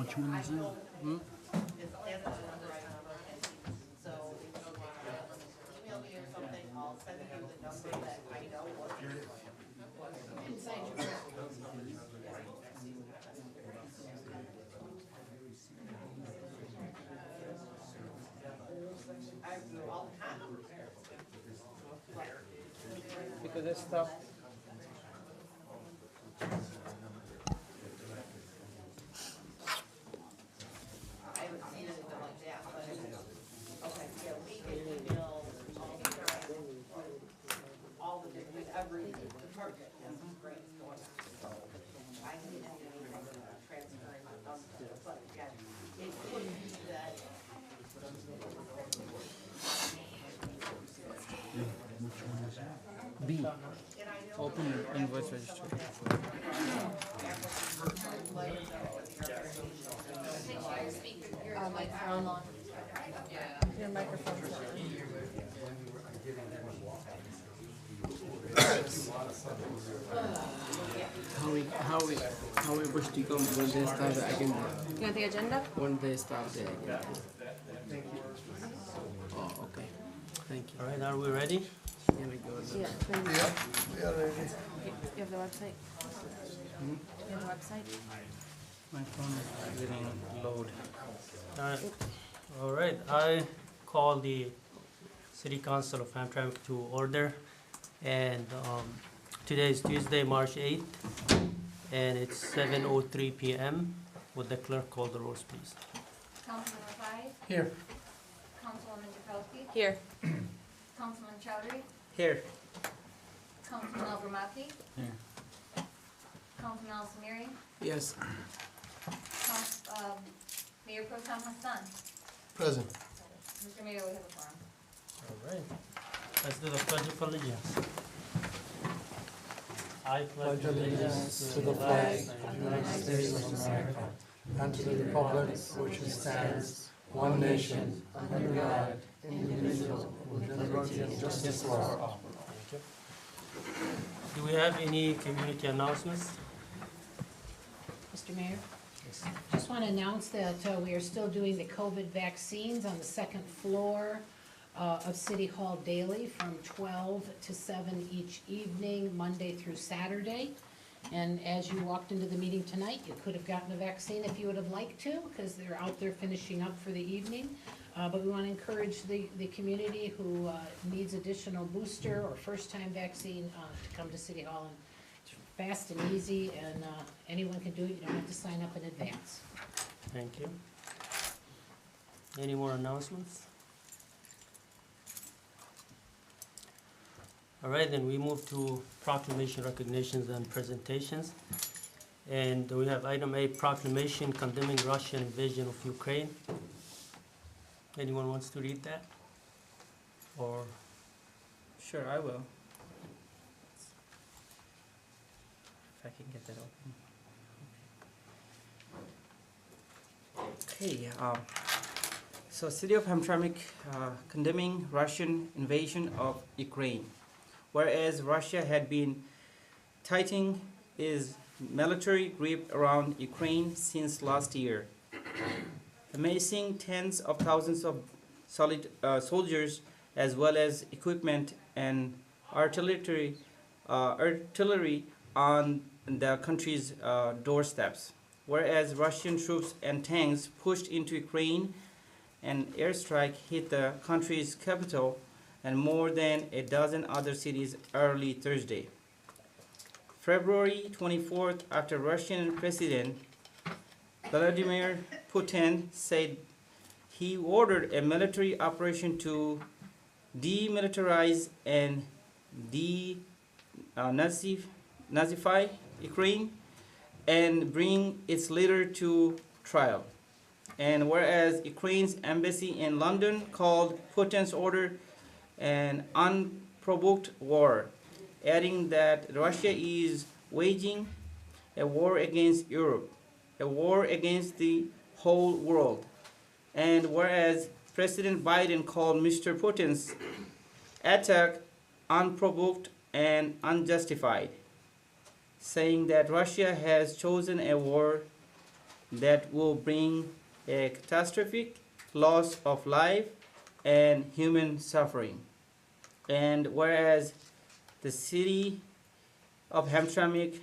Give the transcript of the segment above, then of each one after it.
Which one is that? Hmm? So if you want to email me or something, I'll send you the number that I know was inside your I do all the time. Because this stuff. I haven't seen anything like that, but, okay, yeah, we get emails all the time. All the different, every department has grants going on, so I haven't seen anything transferring on them, but yeah, it could be that. Which one is that? B. Open invoice registration. Your microphone's on. How we push to come when they start the agenda? You want the agenda? When they start the agenda. Oh, okay. Thank you. All right, are we ready? Here we go. Yeah. We are ready. You have the website? You have the website? My phone is getting load. All right, I call the City Council of Hamtramck to order, and today is Tuesday, March 8th, and it's 7:03 p.m. Would the clerk call the rolls, please? Councilman Rafai, Here. Councilwoman Jakowski, Here. Councilman Chowdhury, Here. Councilman Alvermati, Here. Councilman Al Samiri, Yes. Mayor Pro Tem Hassan. Present. Mr. Mayor, we have a forum. All right, let's do the Pledge of Allegiance. I Pledge allegiance to the flag of the United States of America and to the republic which stands, one nation, under God, indivisible, with liberty and justice for all. Thank you. Do we have any community announcements? Mr. Mayor? Just want to announce that we are still doing the COVID vaccines on the second floor of City Hall daily from 12 to 7 each evening, Monday through Saturday. And as you walked into the meeting tonight, you could have gotten a vaccine if you would have liked to, because they're out there finishing up for the evening. But we want to encourage the community who needs additional booster or first-time vaccine to come to City Hall. And it's fast and easy, and anyone can do it. You don't have to sign up in advance. Thank you. Any more announcements? All right, then we move to proclamation, recognitions, and presentations. And we have item A, proclamation condemning Russian invasion of Ukraine. Anyone wants to read that? Or, Sure, I will. If I can get that open. Okay, so City of Hamtramck condemning Russian invasion of Ukraine. Whereas Russia had been tightening its military grip around Ukraine since last year, amassing tens of thousands of soldiers as well as equipment and artillery on the country's doorsteps. Whereas Russian troops and tanks pushed into Ukraine, an airstrike hit the country's capital and more than a dozen other cities early Thursday. February 24th, after Russian President Vladimir Putin said he ordered a military operation to demilitarize and Nazify Ukraine and bring its leader to trial. And whereas Ukraine's embassy in London called Putin's order an unprovoked war, adding that Russia is waging a war against Europe, a war against the whole world. And whereas President Biden called Mr. Putin's attack unprovoked and unjustified, saying that Russia has chosen a war that will bring a catastrophic loss of life and human suffering. And whereas the city of Hamtramck,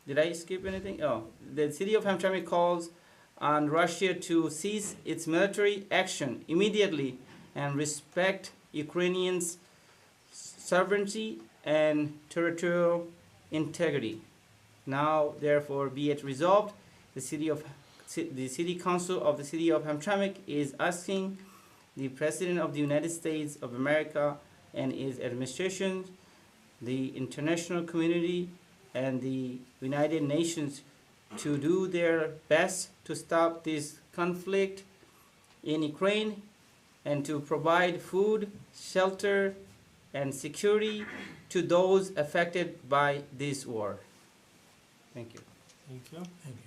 did I skip anything? Oh, the city of Hamtramck calls on Russia to cease its military action immediately and respect Ukrainians' sovereignty and territorial integrity. Now, therefore, be it resolved, the City Council of the City of Hamtramck is asking the President of the United States of America and his administration, the international community, and the United Nations to do their best to stop this conflict in Ukraine and to provide food, shelter, and security to those affected by this war. Thank you. Thank you. Thank you.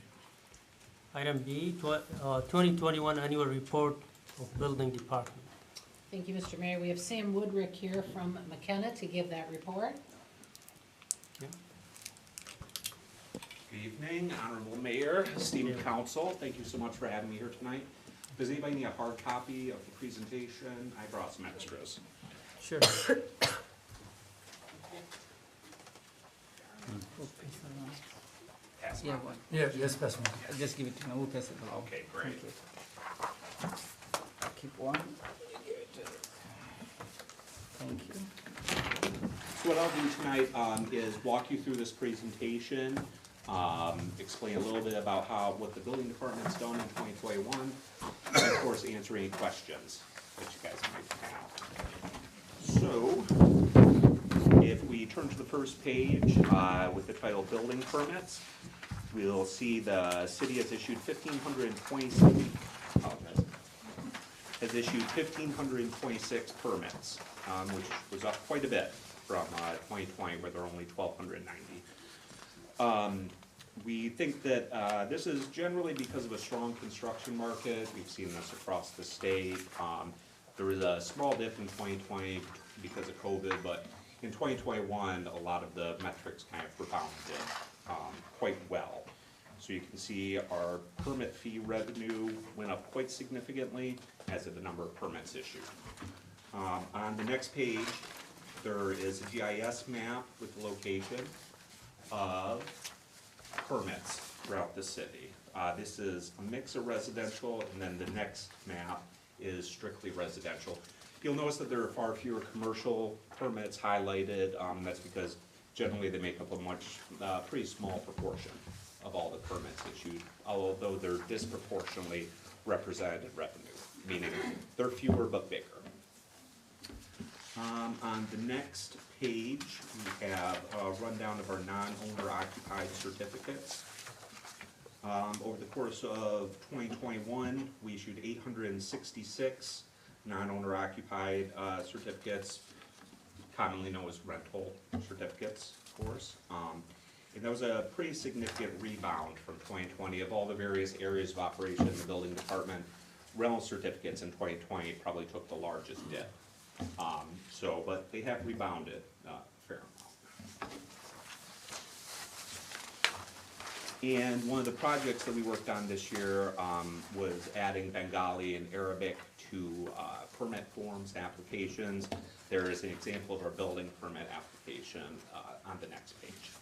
Item B, 2021 Annual Report of Building Department. Thank you, Mr. Mayor. We have Sam Woodrick here from McKenna to give that report. Good evening, Honorable Mayor, esteemed council. Thank you so much for having me here tonight. Does anybody need a hard copy of the presentation? I brought some extras. Sure. Pass them Yeah, out. one. Yeah, yes, pass one. Just give it to me. We'll pass it along. Okay, great. Thank you. I'll keep one. Thank you. So what I'll do tonight is walk you through this presentation, explain a little bit about what the building department's done in 2021, and of course answer any questions that you guys might have. So, if we turn to the first page with the title Building Permits, we'll see the city has issued 1,526 permits, which was up quite a bit from 2020, where there were only 1,290. We think that this is generally because of a strong construction market. We've seen this across the state. There was a small dip in 2020 because of COVID, but in 2021, a lot of the metrics kind of rebounded quite well. So you can see our permit fee revenue went up quite significantly, as did the number of permits issued. On the next page, there is a GIS map with the location of permits throughout the city. This is a mix of residential, and then the next map is strictly residential. You'll notice that there are far fewer commercial permits highlighted. That's because generally they make up a pretty small proportion of all the permits issued, although they're disproportionately represented in revenue, meaning they're fewer but bigger. On the next page, we have a rundown of our non-owner occupied certificates. Over the course of 2021, we issued 866 non-owner occupied certificates, commonly known as rental certificates, of course. And that was a pretty significant rebound from 2020 of all the various areas of operation in the building department. Rental certificates in 2020 probably took the largest dip. But they have rebounded a fair amount. And one of the projects that we worked on this year was adding Bengali and Arabic to permit forms and applications. There is an example of our building permit application on the next page as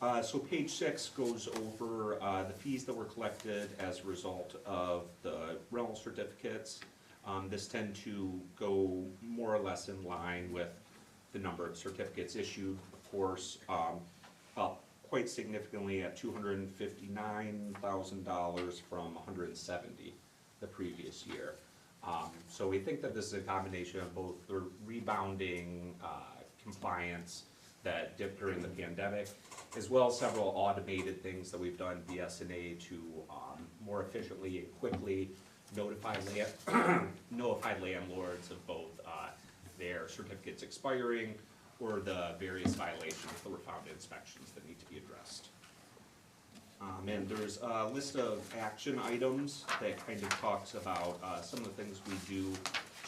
well. So page 6 goes over the fees that were collected as a result of the rental certificates. This tend to go more or less in line with the number of certificates issued, of course, up quite significantly at $259,000 from $170,000 the previous year. So we think that this is a combination of both the rebounding compliance that dipped during the pandemic, as well as several automated things that we've done BSNA to more efficiently and quickly notify landlords of both their certificates expiring or the various violations that were found in inspections that need to be addressed. And there's a list of action items that kind of talks about some of the things we do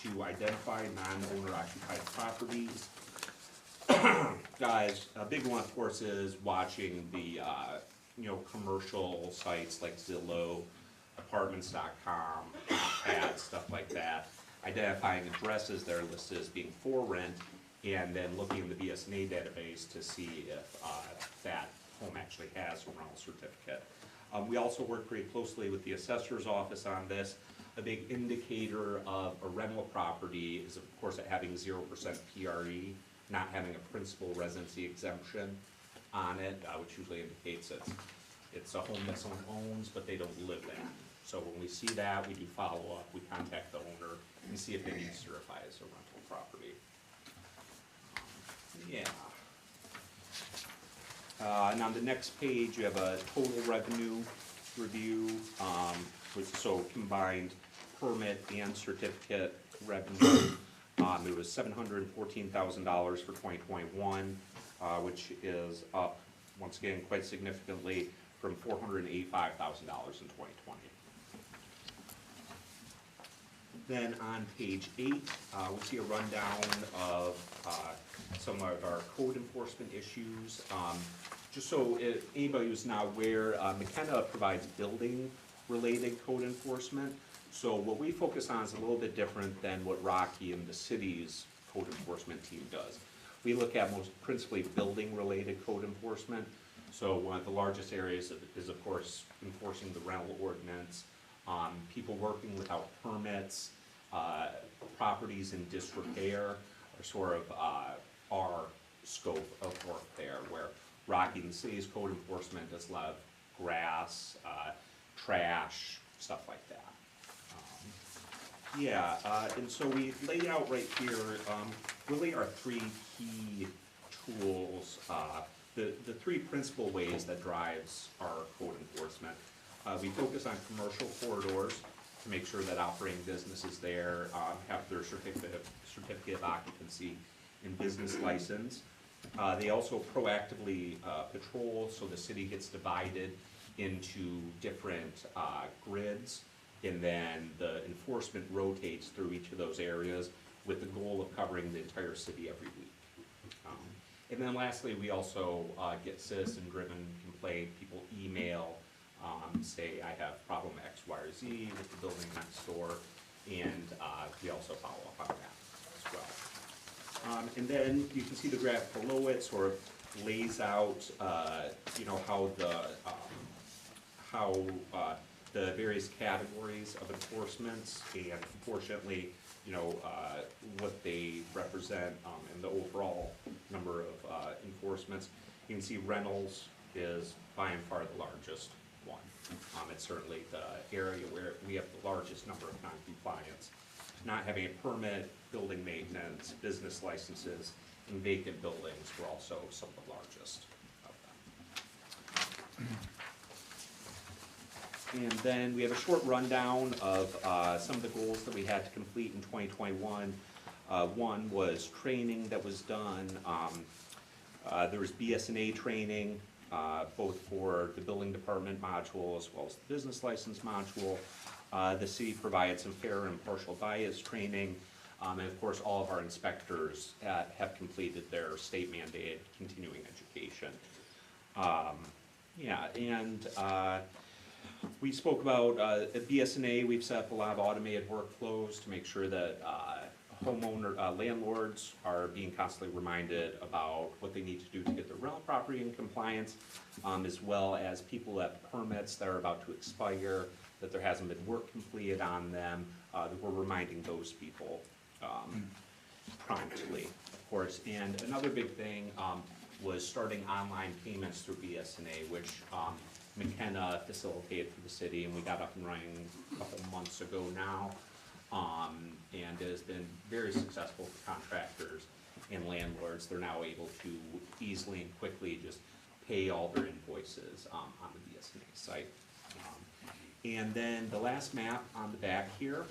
to identify non-owner occupied properties. Guys, a big one, of course, is watching the commercial sites like Zillow, apartments.com, pads, stuff like that, identifying addresses that are listed as being for rent, and then looking in the BSNA database to see if that home actually has a rental certificate. We also work pretty closely with the assessor's office on this. A big indicator of a rental property is, of course, it having 0% PRE, not having a principal residency exemption on it, which usually indicates it's a home that someone owns, but they don't live there. So when we see that, we do follow up, we contact the owner and see if they need to certify as a rental property. And on the next page, you have a total revenue review, so combined permit and certificate revenue. It was $714,000 for 2021, which is up, once again, quite significantly from $485,000 in 2020. Then on page 8, we see a rundown of some of our code enforcement issues. Just so anybody who's not aware, McKenna provides building-related code enforcement. So what we focus on is a little bit different than what Rocky and the city's code enforcement team does. We look at principally building-related code enforcement. So one of the largest areas is, of course, enforcing the rental ordinance, people working without permits, properties in disrepair are sort of our scope of work there, where Rocky and the city's code enforcement does a lot of grass, trash, stuff like that. And so we lay out right here really our three key tools, the three principal ways that drives our code enforcement. We focus on commercial corridors to make sure that operating businesses there have their certificate of occupancy and business license. They also proactively patrol, so the city gets divided into different grids, and then the enforcement rotates through each of those areas with the goal of covering the entire city every week. And then lastly, we also get citizen-driven complaint. People email, say, I have problem X, Y, or Z with the building next door, and we also follow up on that as well. And then you can see the graph below it sort of lays out, how the various categories of enforcements and proportionately, what they represent and the overall number of enforcements. You can see rentals is by and far the largest one. It's certainly the area where we have the largest number of non-compliance. Not having a permit, building maintenance, business licenses, and vacant buildings were also some of the largest of them. And then we have a short rundown of some of the goals that we had to complete in 2021. One was training that was done. There was BSNA training, both for the building department module as well as the business license module. The city provided some fair and impartial bias training. And of course, all of our inspectors have completed their state mandated continuing education. We spoke about at BSNA, we've set up a lot of automated workflows to make sure that landlords are being constantly reminded about what they need to do to get their rental property in compliance, as well as people who have permits that are about to expire, that there hasn't been work completed on them, that we're reminding those people promptly, of course. And another big thing was starting online payments through BSNA, which McKenna facilitated for the city, and we got up and running a couple months ago now, and it has been very successful for contractors and landlords. They're now able to easily and quickly just pay all their invoices on the BSNA site. And then the last map on the back here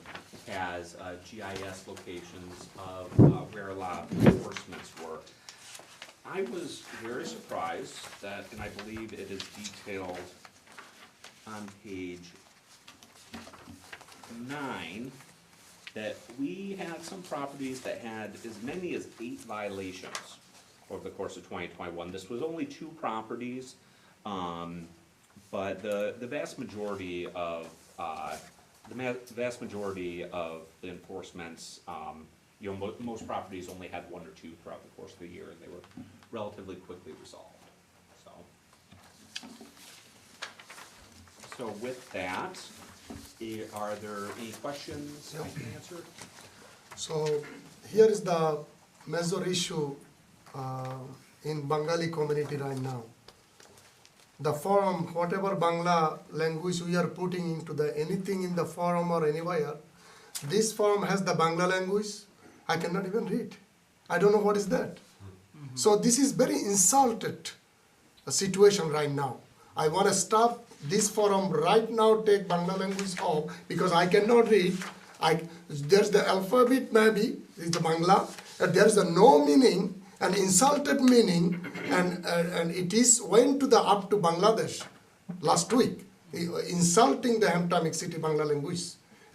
has GIS locations of where a lot of enforcements were. I was very surprised that, and I believe it is detailed on page 9, that we had some properties that had as many as 8 violations over the course of 2021. This was only 2 properties, But the vast majority of, vast majority of the enforcements, you know, most properties only had one or two throughout the course of the year, and they were relatively quickly resolved, so. So with that, are there any questions I can answer? So here is the major issue in Bengali community right now. The forum, whatever Bangla language we are putting into the anything in the forum or anywhere, this forum has the Bangla language. I cannot even read. I don't know what is that. So this is very insulted situation right now. I want to stop this forum right now, take Bangla language off because I cannot read. There's the alphabet maybe, is the Bangla, there is a no meaning, an insulted meaning, and it is went to the up to Bangladesh last week, insulting the Hamtramck city Bangla language.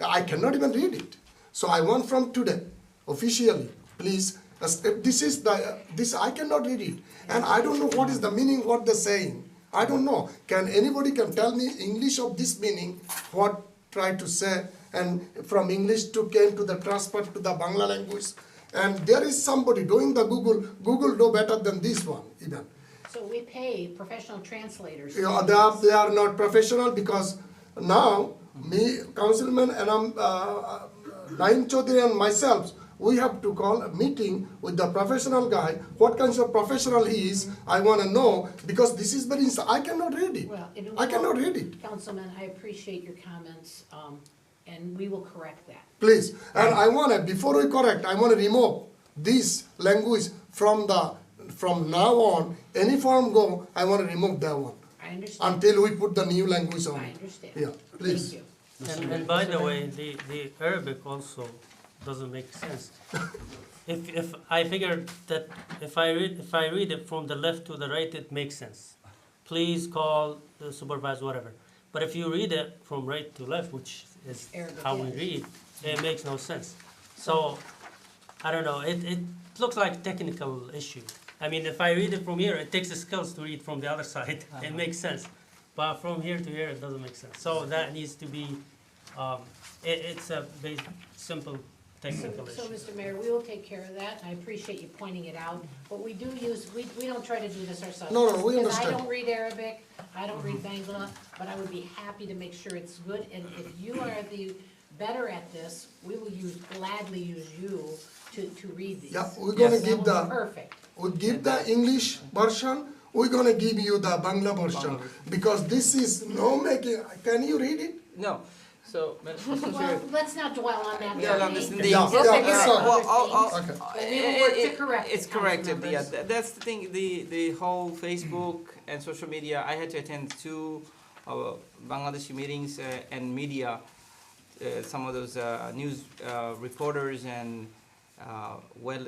I cannot even read it. So I want from today, officially, please, this I cannot read it. And I don't know what is the meaning, what they're saying. I don't know. Anybody can tell me English of this meaning, what try to say, and from English came to the transfer to the Bangla language. And there is somebody doing the Google do better than this one even. So we pay professional translators. You know, they are not professional because now me, Councilman, and Naim Chaudhary and myself, we have to call a meeting with the professional guy. What kind of professional he is, I want to know, because this is very, I cannot read it. Well, I cannot read it. Councilman, I appreciate your comments, and we will correct that. Please, and I want to, before we correct, I want to remove this language from now on, any form go, I want to remove that one. I understand. Until we put the new language on. I understand. Yeah, please. Thank you. And by the way, the Arabic also doesn't make sense. If I figured that if I read it from the left to the right, it makes sense. Please call the supervisor, whatever. But if you read it from right to left, which is Arabic, how we yes. read, it makes no sense. So I don't know. It looks like a technical issue. I mean, if I read it from here, it takes the skills to read from the other side. It makes sense. But from here to here, it doesn't make sense. So that needs to be. It's a simple technical So, issue. Mr. Mayor, we will take care of that. I appreciate you pointing it out. But we do use, we don't try to do this ourselves. No, we Because I understand. don't read Arabic, I don't read Bangla, but I would be happy to make sure it's good. And if you are the better at this, we will gladly use you to read these. Yeah, we're gonna That give will the. be perfect. We give the English version, we're gonna give you the Bangla version. Because this is no making, can you read it? No, so, Mr. Chair. Well, let's not dwell on that. Yeah, today. this is Yeah, We'll yeah, figure out so- other Well, things. Okay. But we will work to correct it, It's corrected, council yeah, members. that's the thing, the whole Facebook and social media, I had to attend two Bangladeshi meetings and media, some of those news reporters and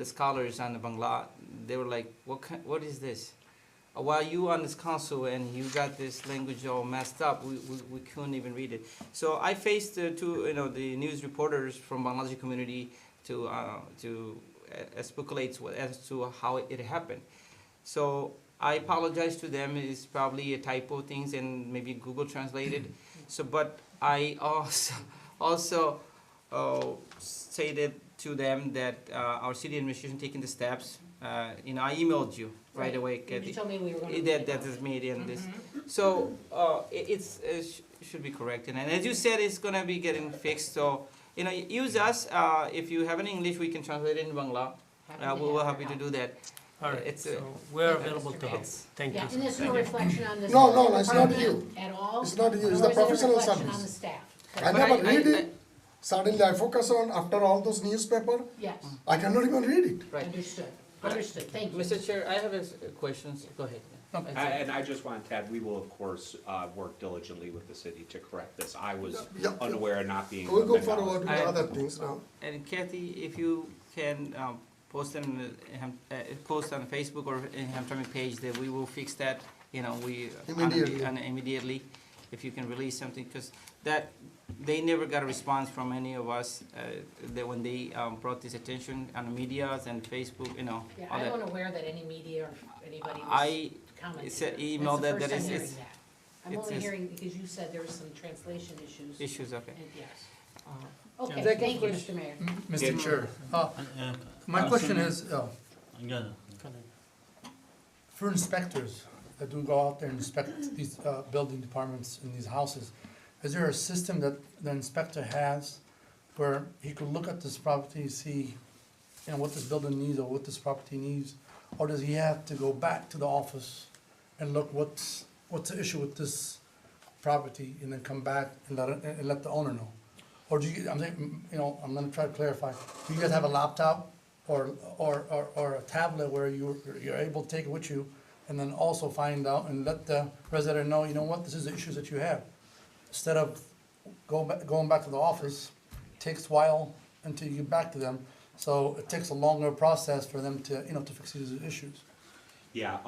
scholars on the Bangla, they were like, what is this? While you on this council and you got this language all messed up, we couldn't even read it. So I faced the news reporters from Bangladeshi community to speculate as to how it happened. So I apologize to them. It's probably a typo things and maybe Google translated. So, but I also stated to them that our city administration taking the steps. I emailed you right away, Kathy. You told me we were gonna. That is made in this. So it should be corrected. And as you said, it's gonna be getting fixed. So use us. If you have an English, we can translate it in Bangla. We will happy to do that. All right, It's, so we're available to help. it's- Thank you. Yeah, and there's no reflection on this. No, it's not department you. At all. It's not you, it's nor the is it a professional reflection on service. the staff. I But never I- read I- it. Suddenly I focus on, after all those newspaper, Yes, I cannot even read it. Right. understood, thank you. Mr. Chair, I have questions. Go ahead. And I just want to add, we will of course work diligently with the city to correct this. I was Yeah. unaware of not being. We'll go acknowledged. forward with I- other things now. And Kathy, if you can post them, post on Facebook or in Hamtramck page, that we will fix that. Immediately. Immediately, if you can release something, because that they never got a response from any of us. That when they brought this attention on the medias and Facebook, Yeah, all I'm that. unaware that any media or anybody was I commenting. emailed That's the that first is I'm it's hearing I'm It's only just- hearing because you said there were some translation issues. Issues, okay. And yes. Uh, Okay, Second thank you, question. Mr. Mayor. Mr. Chair, my question is, for inspectors that do go out there and inspect these building departments in these houses, is there a system that the inspector has where he could look at this property, see, you know, what this building needs or what this property needs? Or does he have to go back to the office and look what's the issue with this property and then come back and let the owner know? Or do you, I'm saying, you know, I'm gonna try to clarify, do you guys have a laptop or a tablet where you're able to take it with you and then also find out and let the resident know, you know what, this is the issues that you have? Instead of going back to the office, takes a while until you get back to them, so it takes a longer process for them to, you know, to fix these issues. Yeah,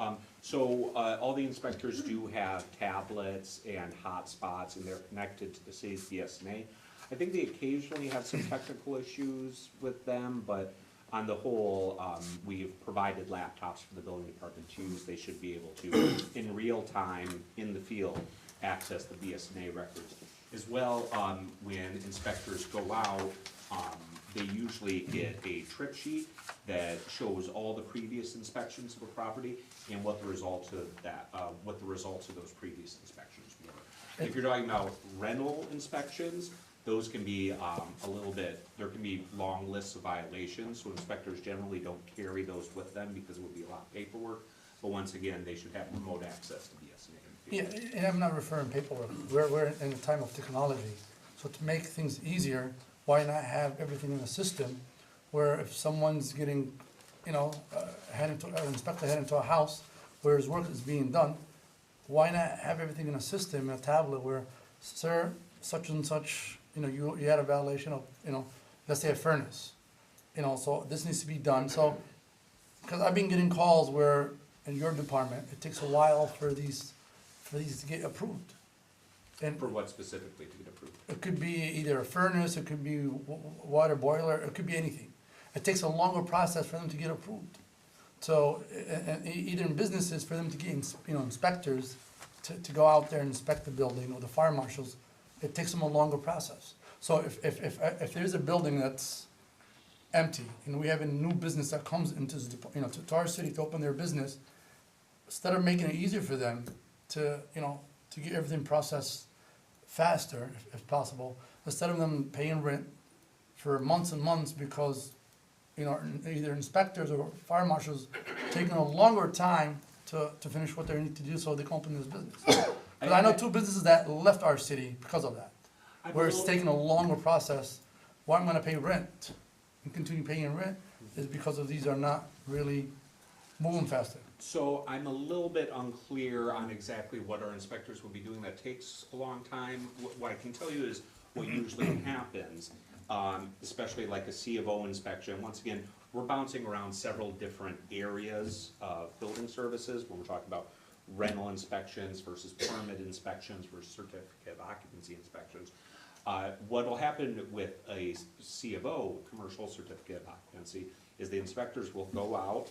so all the inspectors do have tablets and hotspots, and they're connected to the city's BSNA. I think they occasionally have some technical issues with them, but on the whole, we've provided laptops for the building department to use. They should be able to, in real time, in the field, access the BSNA records. As well, when inspectors go out, they usually get a trip sheet that shows all the previous inspections of a property and what the results of that, what the results of those previous inspections were. If you're talking about rental inspections, those can be a little bit, there can be long lists of violations, so inspectors generally don't carry those with them because it would be a lot of paperwork. But once again, they should have remote access to BSNA. Yeah, and I'm not referring paperwork, we're in a time of technology, so to make things easier, why not have everything in a system where if someone's getting, you know, an inspector head into a house where his work is being done, why not have everything in a system, in a tablet where, sir, such and such, you know, you had a violation of, you know, let's say a furnace, you know, so this needs to be done, so, because I've been getting calls where, in your department, it takes a while for these to get approved. And For what specifically to get approved? it could be either a furnace, it could be water boiler, it could be anything. It takes a longer process for them to get approved. So, and either in businesses, for them to get, you know, inspectors to go out there and inspect the building, or the fire marshals, it takes them a longer process. So if there's a building that's empty, and we have a new business that comes into, you know, to our city to open their business, instead of making it easier for them to, you know, to get everything processed faster, if possible, instead of them paying rent for months and months because, you know, either inspectors or fire marshals taking a longer time to finish what they need to do so they can open this business. Because I know two businesses that left our city because of that, where it's taking a longer process. Why I'm gonna pay rent and continue paying rent is because of these are not really moving faster. So I'm a little bit unclear on exactly what our inspectors will be doing. That takes a long time. What I can tell you is what usually happens, especially like a C of O inspection. Once again, we're bouncing around several different areas of building services when we're talking about rental inspections versus permit inspections versus certificate of occupancy inspections. What will happen with a C of O, commercial certificate of occupancy, is the inspectors will go out,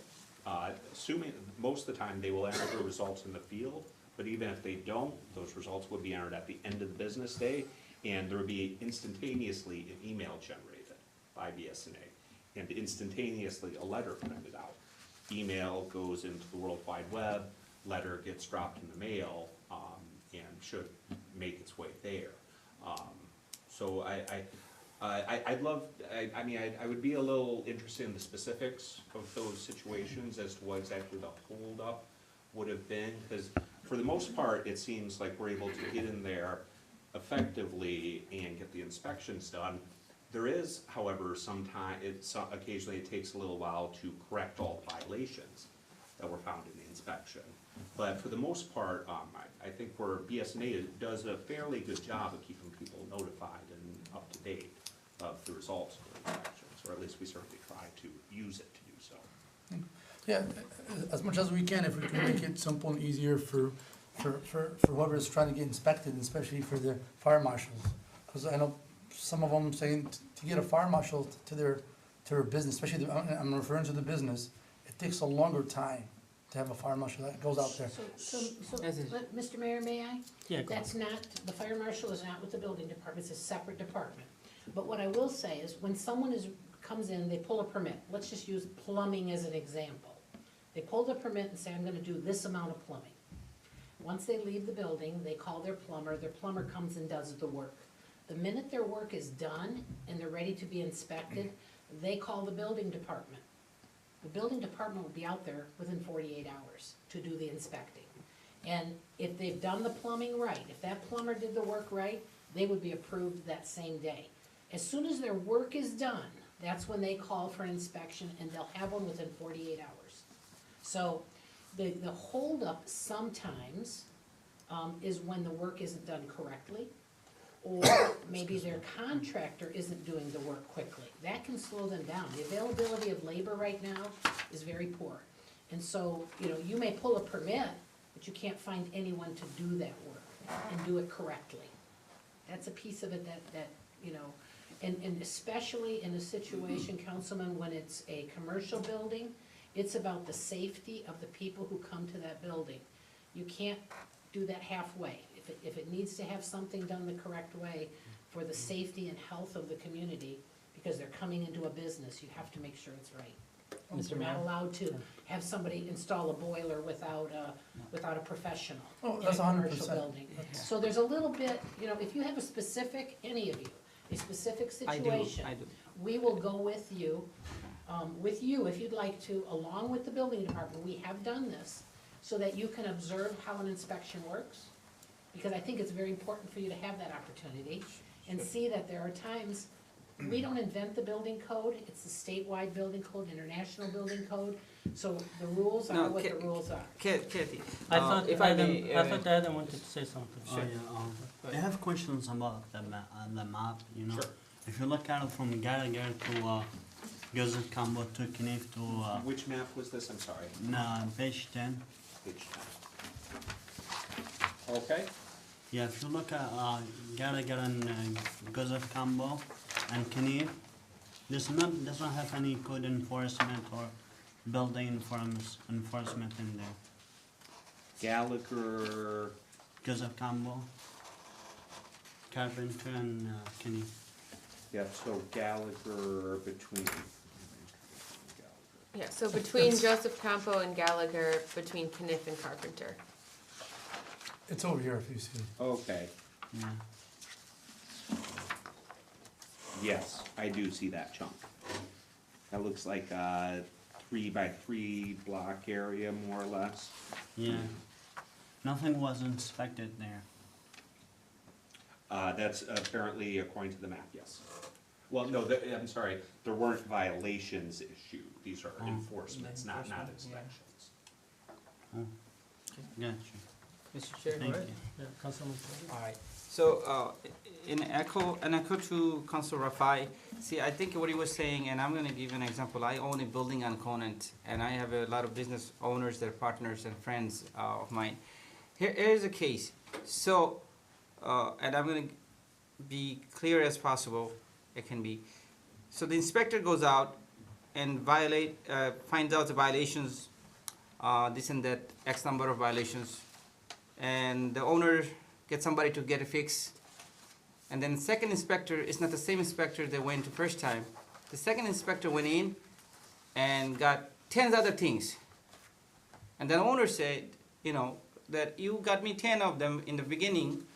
assuming most of the time they will enter the results in the field, but even if they don't, those results would be entered at the end of the business day, and there would be instantaneously an email generated by BSNA, and instantaneously a letter printed out. Email goes into the World Wide Web, letter gets dropped in the mail, and should make its way there. So I'd love, I would be a little interested in the specifics of those situations as to what exactly the holdup would have been, because for the most part, it seems like we're able to get in there effectively and get the inspections done. There is, however, occasionally it takes a little while to correct all violations that were found in the inspection. But for the most part, I think where BSNA does a fairly good job of keeping people notified and up to date of the results of the inspections, or at least we certainly try to use it to do so. Yeah, as much as we can, if we can make it simple and easier for whoever's trying to get inspected, especially for the fire marshals. Because I know some of them saying to get a fire marshal to their business, especially I'm referring to the business, it takes a longer time to have a fire marshal that goes out there. Yes, yes. But, Mr. Mayor, may I? Yeah, go That's not, the fire marshal is not with the building department, it's a separate department. But what I will say is, when someone comes in, they pull a permit, let's just use plumbing as an example. They pull the permit and say, I'm gonna do this amount of plumbing. Once they leave the building, they call their plumber comes and does the work. The minute their work is done and they're ready to be inspected, they call the building department. The building department will be out there within 48 hours to do the inspecting. And if they've done the plumbing right, if that plumber did the work right, they would be approved that same day. As soon as their work is done, that's when they call for an inspection, and they'll have one within 48 hours. So the holdup sometimes is when the work isn't done correctly, or maybe their contractor isn't doing the work quickly. That can slow them down. The availability of labor right now is very poor. And so, you know, you may pull a permit, but you can't find anyone to do that work and do it correctly. That's a piece of it that you know, and especially in a situation, Councilman, when it's a commercial building, it's about the safety of the people who come to that building. You can't do that halfway. If it needs to have something done the correct way for the safety and health of the community, because they're coming into a business, you have to make sure it's right. Mr. You're not Mayor? allowed to have somebody install a boiler without a professional Oh, in a that's 100%. commercial building. So there's a little bit, you know, if you have a specific, any of you, a specific I do, situation, I do. we will go with you, if you'd like to, along with the building department. We have done this, so that you can observe how an inspection works, because I think it's very important for you to have that opportunity, and see that there are times, we don't invent the building code, it's the statewide building code, international building code, so the rules No, are what the rules are. Kathy, I thought if I Adam, may, I thought Adam wanted to say something. Sure. I have questions about the map, you know. Sure. If you look at it from Gallagher to Joseph Campbell to Kniff to Which map was this? I'm sorry. page 10. Page 10. Okay. Yeah, if you look at Gallagher and Joseph Campbell and Kniff, this map doesn't have any code enforcement or building enforcement in there. Gallagher. Joseph Campbell, Carpenter and Kniff. Yep, so Gallagher between. Yeah, so between Joseph Campo and Gallagher, between Kniff and Carpenter. It's over here if you see. Okay, Yeah. yes, I do see that chunk. That looks like a 3x3 block area, more or less. Yeah. Nothing was inspected there. That's apparently according to the map, yes. Well, no, I'm sorry, there weren't violations issued. These are enforcements, not inspections. Gotcha. Mr. Chair. Thank you. Yeah, Councilman Torres? All right, so, in echo to Council Rafai, see, I think what he was saying, and I'm gonna give an example, I own a building on Conant, and I have a lot of business owners, they're partners and friends of mine. Here's a case, so, and I'm gonna be clear as possible, it can be. So the inspector goes out and finds out the violations, this and that, X number of violations, and the owner gets somebody to get it fixed. And then the second inspector is not the same inspector that went the first time. The second inspector went in and got 10 other things. And the owner said, you know, that you got me 10 of them in the beginning,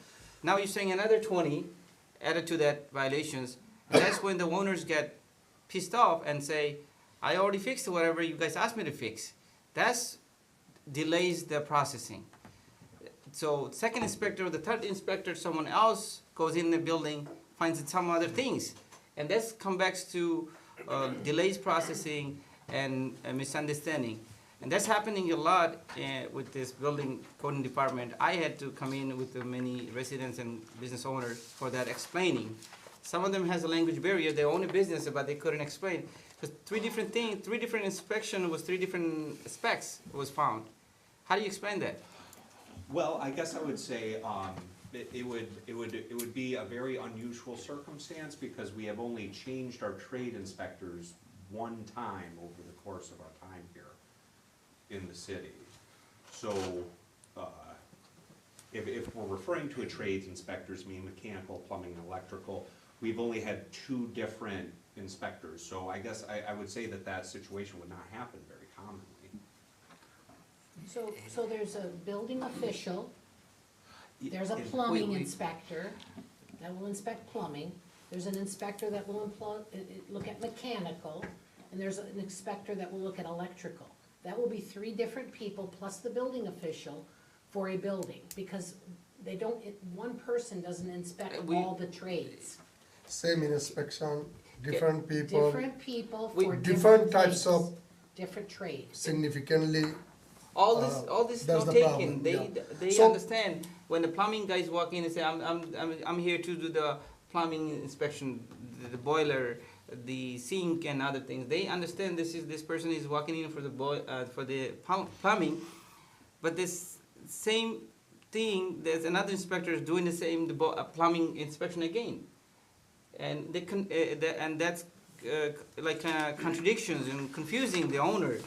now you're saying another 20 added to that violations. And that's when the owners get pissed off and say, I already fixed whatever you guys asked me to fix. That's delays the processing. So second inspector, the third inspector, someone else goes in the building, finds some other things. And this comes back to delays processing and misunderstanding. And that's happening a lot with this building coding department. I had to come in with many residents and business owners for that explaining. Some of them has a language barrier, they own a business, but they couldn't explain. Because three different inspection was 3 different specs was found. How do you explain that? Well, I guess I would say, it would be a very unusual circumstance because we have only changed our trade inspectors one time over the course of our time here. in the city. So, if we're referring to a trades inspectors, meaning mechanical, plumbing, and electrical, we've only had 2 different inspectors. So I guess I would say that situation would not happen very commonly. So there's a building official, there's a plumbing inspector that will inspect plumbing, there's an inspector that will look at mechanical, and there's an inspector that will look at electrical. That will be 3 different people plus the building official for a building, because they don't, one person doesn't inspect all the trades. Same inspection, different people, Different people for different types things, of different trades. significantly. All this That's the note problem, taken, yeah. they So- understand, when the plumbing guys walk in and say, I'm here to do the plumbing inspection, the boiler, the sink and other things, they understand this person is walking in for the plumbing, but this same thing, there's another inspector is doing the same, plumbing inspection again. And that's like contradictions and confusing the owner,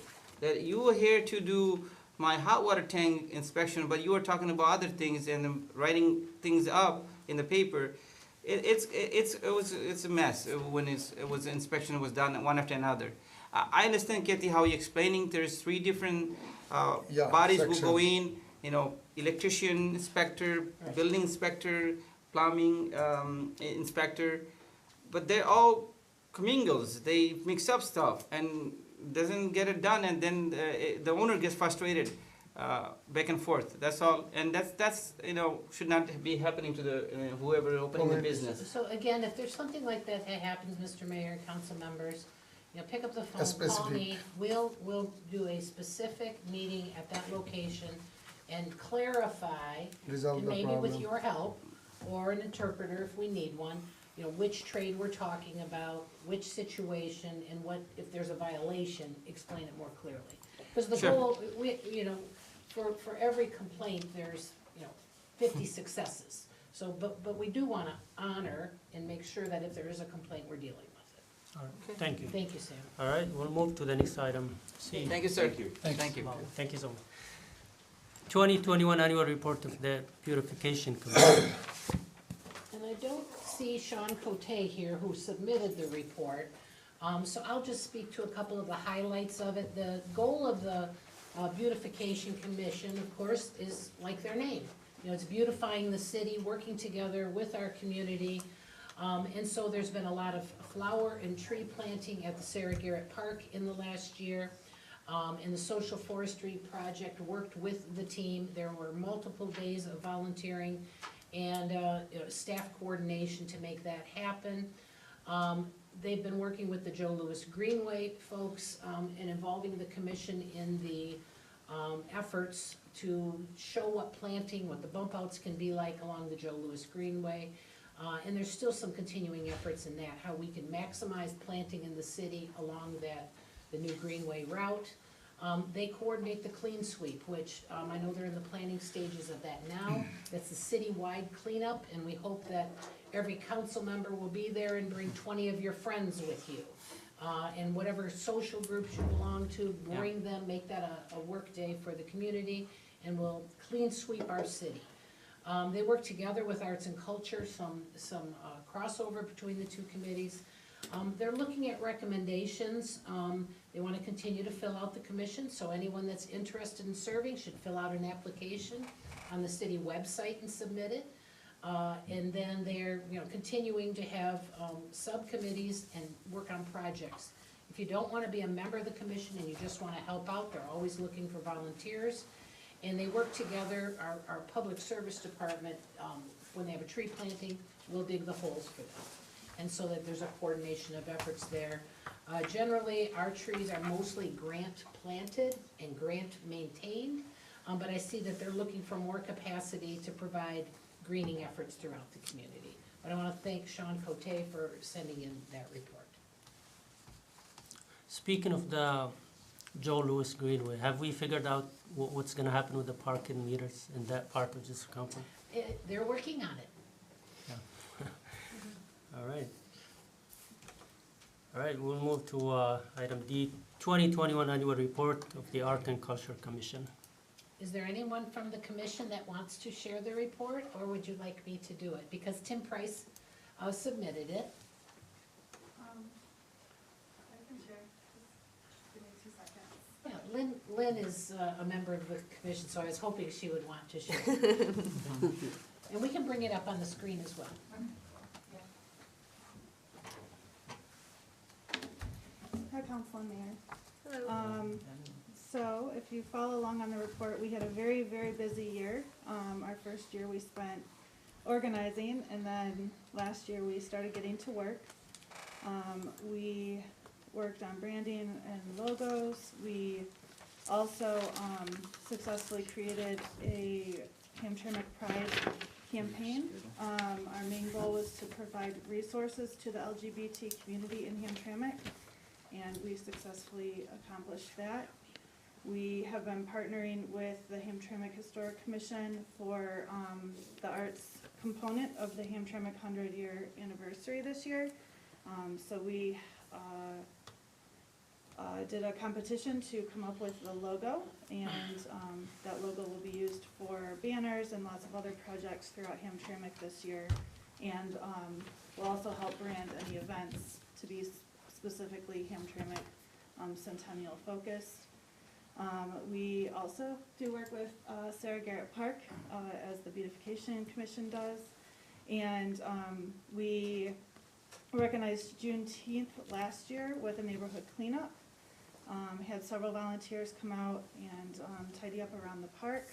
that you are here to do my hot water tank inspection, but you are talking about other things and writing things up in the paper. It's a mess when inspection was done one after another. I understand, Kathy, how you're explaining. There's 3 different bodies will go in. Electrician inspector, building inspector, plumbing inspector, but they're all commingles. They mix up stuff and doesn't get it done, and then the owner gets frustrated back and forth. That's all, and that's should not be happening to the whoever opening the business. So again, if there's something like that happens, Mr. Mayor, council members, pick up the phone, call me. We'll do a specific meeting at that location and clarify, Resolve and the maybe with problem. your help, or an interpreter if we need one, which trade we're talking about, which situation, and what, if there's a violation, explain it more clearly. Because the Sure. goal, for every complaint, there's, 50 successes. So, but we do wanna honor and make sure that if there is a complaint, we're dealing with it. All right, thank you. Thank you, Sam. All right, we'll move to the next item. C. Thank you, sir. Thank you. Thank you. Thank you so much. 2021 Annual Report of the Beautification Commission. And I don't see Sean Cote here, who submitted the report, so I'll just speak to a couple of the highlights of it. The goal of the Beautification Commission, of course, is like their name. It's beautifying the city, working together with our community. And so there's been a lot of flower and tree planting at the Sarah Garrett Park in the last year. And the Social Forestry Project worked with the team. There were multiple days of volunteering and staff coordination to make that happen. They've been working with the Joe Louis Greenway folks and involving the commission in the efforts to show what planting, what the bump outs can be like along the Joe Louis Greenway. And there's still some continuing efforts in that, how we can maximize planting in the city along the new Greenway route. They coordinate the clean sweep, which I know they're in the planning stages of that now. That's the citywide cleanup, and we hope that every council member will be there and bring 20 of your friends with you. And whatever social groups you belong to, bring them, make that a work day for the community, and we'll clean sweep our city. They work together with arts and culture, some crossover between the 2 committees. They're looking at recommendations. They want to continue to fill out the commission, so anyone that's interested in serving should fill out an application on the city website and submit it. And then they're continuing to have subcommittees and work on projects. If you don't want to be a member of the commission and you just want to help out, they're always looking for volunteers. And they work together, our public service department, when they have a tree planting, we'll dig the holes for them. And so that there's a coordination of efforts there. Generally, our trees are mostly grant planted and grant maintained, but I see that they're looking for more capacity to provide greening efforts throughout the community. But I want to thank Sean Cote for sending in that report. Speaking of the Joe Louis Greenway, have we figured out what's gonna happen with the parking meters in that part of this company? They're working on it. All right. All right, we'll move to item D, 2021 Annual Report of the Art and Culture Commission. Is there anyone from the commission that wants to share the report, or would you like me to do it? Because Tim Price submitted it. I can share. Just give me 2 seconds. Yeah, Lynn is a member of the commission, so I was hoping she would want to share. And we can bring it up on the screen as well. Hi, Council and Mayor. Hello. So if you follow along on the report, we had a very, very busy year. Our first year we spent organizing, and then last year we started getting to work. We worked on branding and logos. We also successfully created a Hamtramck Pride campaign. Our main goal was to provide resources to the LGBT community in Hamtramck, and we successfully accomplished that. We have been partnering with the Hamtramck Historic Commission for the arts component of the Hamtramck 100-year anniversary this year. So we did a competition to come up with the logo, and that logo will be used for banners and lots of other projects throughout Hamtramck this year. And we'll also help brand any events to be specifically Hamtramck Centennial focused. We also do work with Sarah Garrett Park, as the Beautification Commission does. And we recognized Juneteenth last year with a neighborhood cleanup. Had several volunteers come out and tidy up around the park.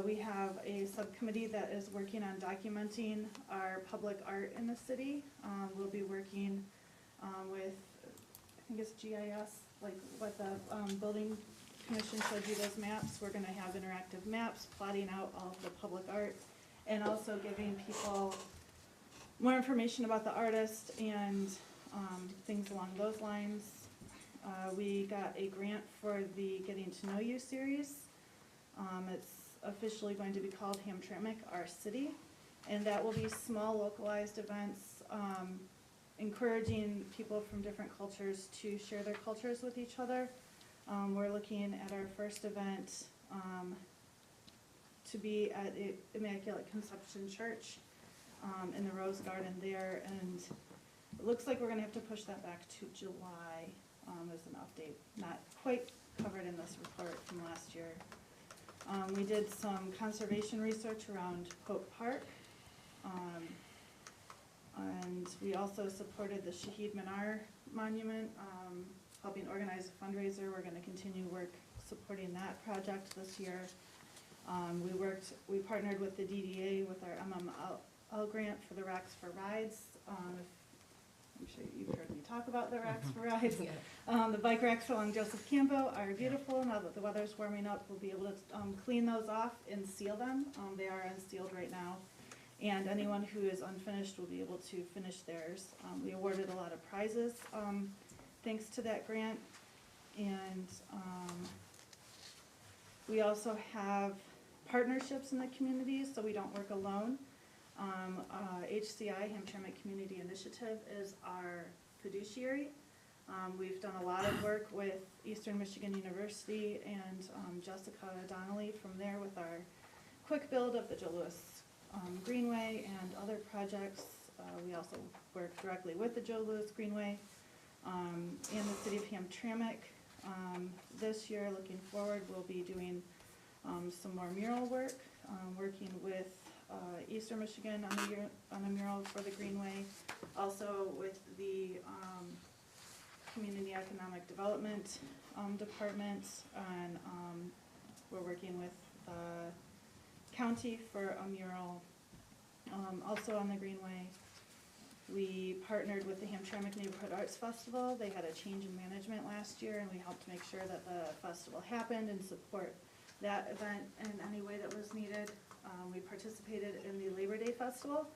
We have a subcommittee that is working on documenting our public art in the city. We'll be working with, I think it's GIS, like what the building commission showed you those maps. We're gonna have interactive maps plotting out all of the public art and also giving people more information about the artist and things along those lines. We got a grant for the Getting to Know You series. It's officially going to be called Hamtramck, Our City, and that will be small localized events encouraging people from different cultures to share their cultures with each other. We're looking at our first event to be at Immaculate Conception Church in the Rose Garden there, and it looks like we're gonna have to push that back to July as an update, not quite covered in this report from last year. We did some conservation research around Pope Park. And we also supported the Shahid Minar Monument, helping organize a fundraiser. We're gonna continue work supporting that project this year. We partnered with the DDA with our MML grant for the Racks for Rides. I'm sure you've heard me talk about the Racks for Rides. The bike racks along Joseph Campo are beautiful. Now that the weather's warming up, we'll be able to clean those off and seal them. They are unsealed right now. And anyone who is unfinished will be able to finish theirs. We awarded a lot of prizes thanks to that grant. And we also have partnerships in the community, so we don't work alone. HCI, Hamtramck Community Initiative, is our fiduciary. We've done a lot of work with Eastern Michigan University and Jessica Donnelly from there with our quick build of the Joe Louis Greenway and other projects. We also work directly with the Joe Louis Greenway and the city of Hamtramck. This year, looking forward, we'll be doing some more mural work, working with Eastern Michigan on a mural for the Greenway, also with the Community Economic Development Department, and we're working with the county for a mural also on the Greenway. We partnered with the Hamtramck Neighborhood Arts Festival. They had a change in management last year, and we helped make sure that the festival happened and support that event in any way that was needed. We participated in the Labor Day Festival.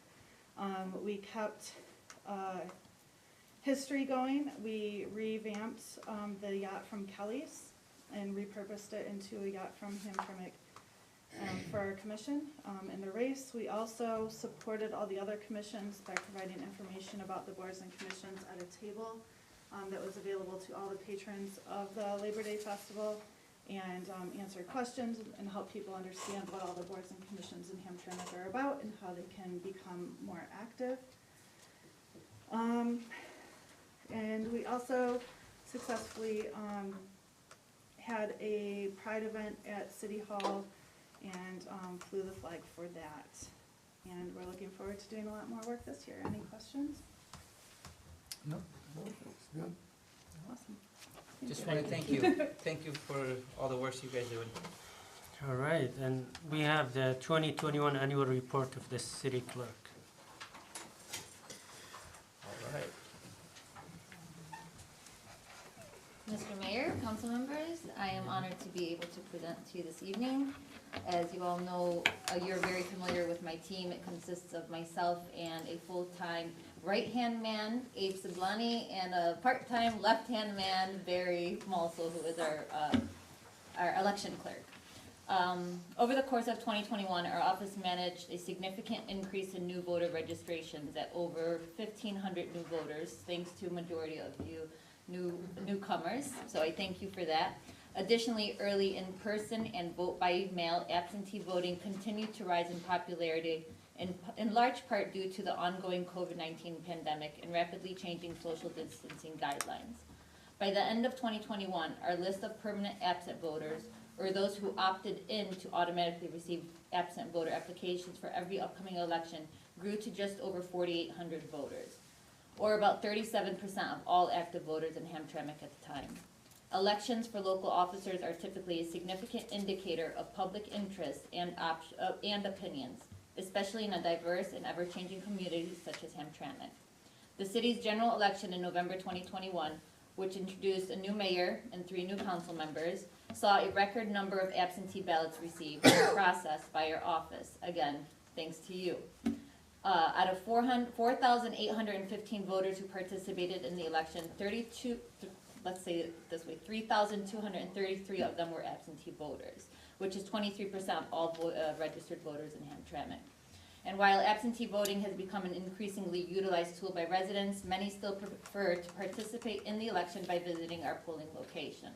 We kept history going. We revamped the yacht from Kelly's and repurposed it into a yacht from Hamtramck for our commission in the race. We also supported all the other commissions by providing information about the boards and commissions at a table that was available to all the patrons of the Labor Day Festival, and answer questions and help people understand what all the boards and commissions in Hamtramck are about and how they can become more active. And we also successfully had a pride event at City Hall and flew the flag for that. And we're looking forward to doing a lot more work this year. Any questions? No, it's good. Awesome. Just want to thank you. Thank you for all the work you guys are doing. All right, and we have the 2021 annual report of the city clerk. All right. Mr. Mayor, council members, I am honored to be able to present to you this evening. As you all know, you're very familiar with my team. It consists of myself and a full-time right-hand man, Abe Sablani, and a part-time left-hand man, Barry Malso, who is our election clerk. Over the course of 2021, our office managed a significant increase in new voter registrations at over 1,500 new voters, thanks to a majority of you newcomers, so I thank you for that. Additionally, early in-person and vote-by-mail absentee voting continued to rise in popularity, in large part due to the ongoing COVID-19 pandemic and rapidly changing social distancing guidelines. By the end of 2021, our list of permanent absent voters, or those who opted in to automatically receive absent voter applications for every upcoming election, grew to just over 4,800 voters, or about 37% of all active voters in Hamtramck at the time. Elections for local officers are typically a significant indicator of public interest and opinions, especially in a diverse and ever-changing community such as Hamtramck. The city's general election in November 2021, which introduced a new mayor and 3 new council members, saw a record number of absentee ballots received and processed by our office, again, thanks to you. Out of 4,815 voters who participated in the election, 3,233 of them were absentee voters, which is 23% of all registered voters in Hamtramck. And while absentee voting has become an increasingly utilized tool by residents, many still prefer to participate in the election by visiting our polling location.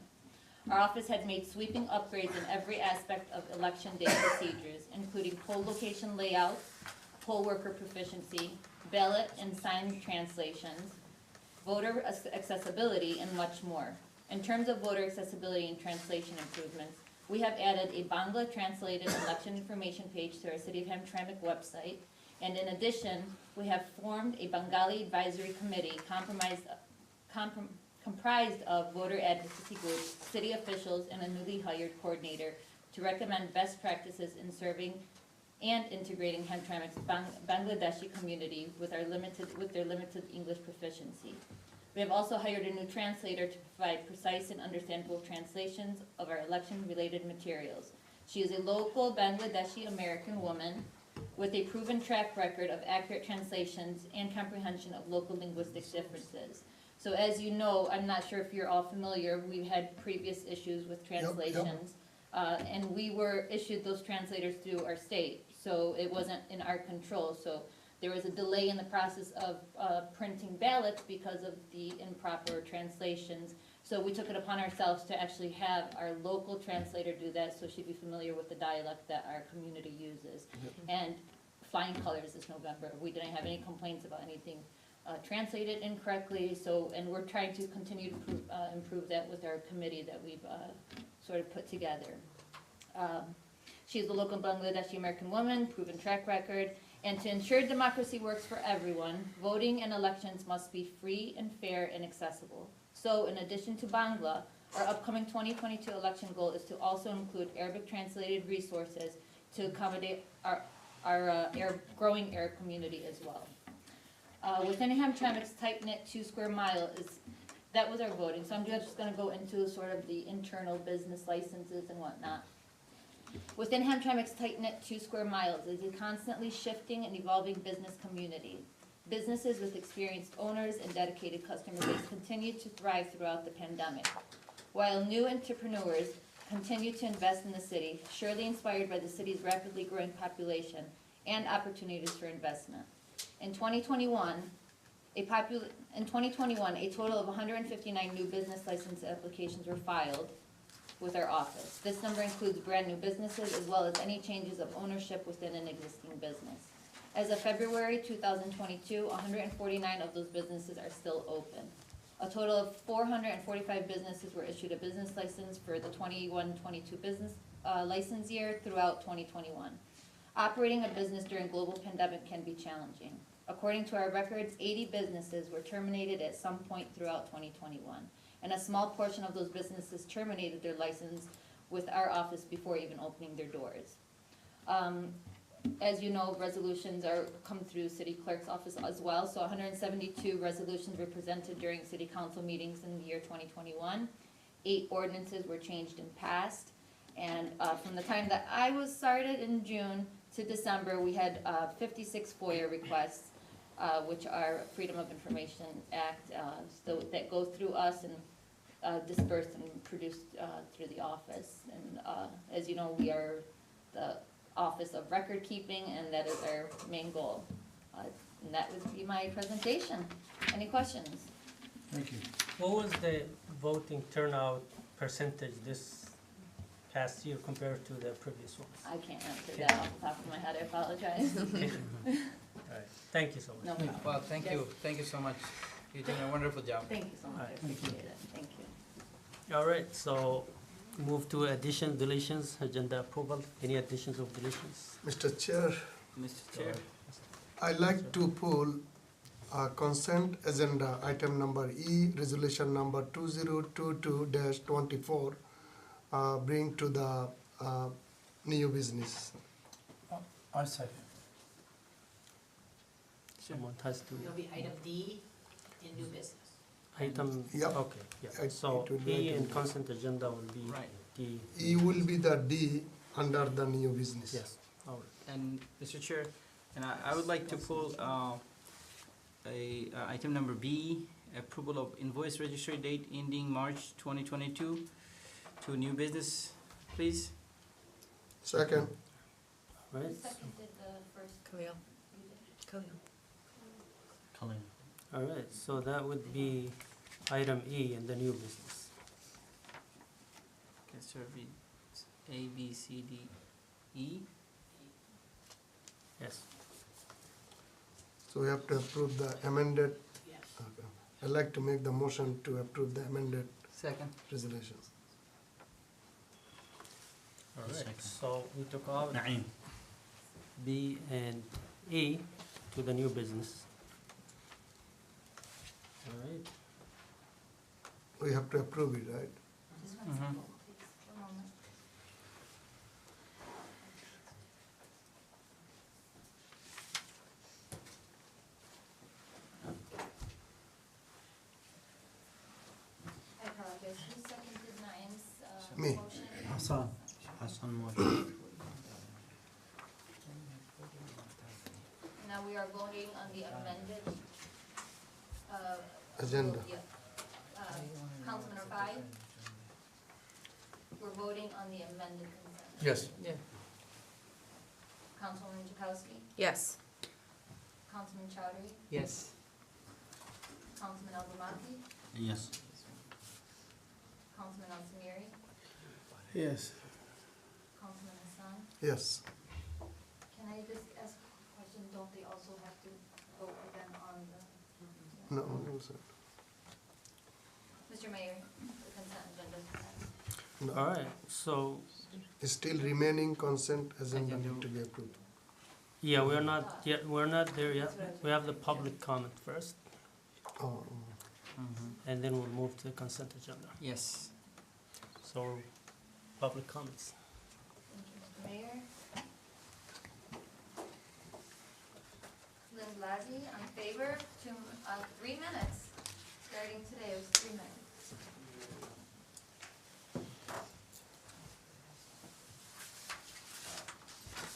Our office has made sweeping upgrades in every aspect of election day procedures, including poll location layouts, poll worker proficiency, ballot and sign translations, voter accessibility, and much more. In terms of voter accessibility and translation improvements, we have added a Bangla translated election information page to our City of Hamtramck website, and in addition, we have formed a Bengali advisory committee comprised of voter advocacy groups, city officials, and a newly hired coordinator to recommend best practices in serving and integrating Hamtramck's Bangladeshi community with their limited English proficiency. We have also hired a new translator to provide precise and understandable translations of our election-related materials. She is a local Bangladeshi American woman with a proven track record of accurate translations and comprehension of local linguistic differences. So as you know, I'm not sure if you're all familiar, we've had previous issues with translations. And we were issued those translators through our state, so it wasn't in our control. So there was a delay in the process of printing ballots because of the improper translations. So we took it upon ourselves to actually have our local translator do that, so she'd be familiar with the dialect that our community uses. And flying colors this November. We didn't have any complaints about anything translated incorrectly. So, and we're trying to continue to improve that with our committee that we've sort of put together. She's a local Bangladeshi American woman, proven track record, and to ensure democracy works for everyone, voting and elections must be free and fair and accessible. So in addition to Bangla, our upcoming 2022 election goal is to also include Arabic translated resources to accommodate our growing Arab community as well. Within Hamtramck's tight-knit 2 square mile that was our voting. So I'm just going to go into sort of the internal business licenses and whatnot. Within Hamtramck's tight-knit 2 square miles is a constantly shifting and evolving business community. Businesses with experienced owners and dedicated customer base continued to thrive throughout the pandemic, while new entrepreneurs continue to invest in the city, surely inspired by the city's rapidly growing population and opportunities for investment. In 2021, a total of 159 new business license applications were filed with our office. This number includes brand new businesses as well as any changes of ownership within an existing business. As of February 2022, 149 of those businesses are still open. A total of 445 businesses were issued a business license for the 21-22 business license year throughout 2021. Operating a business during global pandemic can be challenging. According to our records, 80 businesses were terminated at some point throughout 2021, and a small portion of those businesses terminated their license with our office before even opening their doors. As you know, resolutions come through City Clerk's office as well, so 172 resolutions were presented during City Council meetings in the year 2021. 8 ordinances were changed and passed, and from the time that I was started in June to December, we had 56 FOIA requests, which are Freedom of Information Act, that go through us and dispersed and produced through the office. And as you know, we are the Office of Record Keeping, and that is our main goal. And that would be my presentation. Any questions? Thank you. What was the voting turnout percentage this past year compared to the previous ones? I can't answer that off the top of my head, I apologize. All right, thank you so much. No problem. Well, thank you so much. You're doing a wonderful job. Thank you so much, I Alright. appreciate it, thank you. All right, so move to additions, deletions, agenda approval. Any additions or deletions? Mr. Chair, Mr. Chair. I'd like to pull consent agenda item number E, resolution number 2022-24, bring to the new business. I second. Someone has to, It'll be item D in new business. item, Yep. okay, yeah. It So will be E item in D. consent agenda will be Right. D, E will be the D under the new business. yes, all right. And Mr. Chair, and I would like to pull item number B, approval of invoice registry date ending March 2022 to new business, please. Second, All right, Second did the first. Khalil. You did? Khalil. Colleen. all right, so that would be item E in the new business. Okay, sir, A, B, C, D, E. Yes, so we have to approve the amended. Yes. Okay. I'd like to make the motion to approve the amended Second. resolutions. all right. Second. So we took out Naeem. B and E to the new business. All right, We have to approve it, right? Just one second, please, one moment. I apologize, who seconded Naeem's Me. motion? Hassan. Hassan motion. Now we are voting on the amended, Agenda. yeah, Councilman Rafai? We're voting on the amended consent. Yes. Councilwoman Jakowski? Yes. Councilman Chowdhury? Yes. Councilman Al-Zamaki? Yes. Councilman Al-Samiri? Yes. Councilman Hassan? Yes. Can I just ask a question, don't they also have to vote again on the? No, no, sir. Mr. Mayor, the consent agenda is passed. No. all right, so, Still remaining consent agenda need to be approved. yeah, we're not yet, we're not there yet. We have the public comment first, Oh, and then we'll move to the consent agenda. Yes. So, public comments. Thank you, Mr. Mayor. Lynn Blasey, on favor, 3 minutes. Starting today, it was 3 minutes.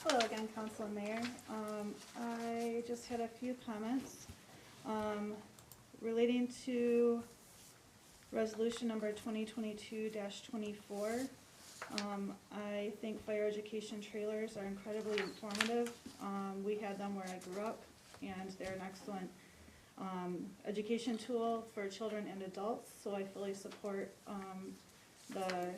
Hello again, Council and Mayor. I just had a few comments relating to resolution number 2022-24. I think fire education trailers are incredibly informative. We had them where I grew up, and they're an excellent education tool for children and adults, so I fully support the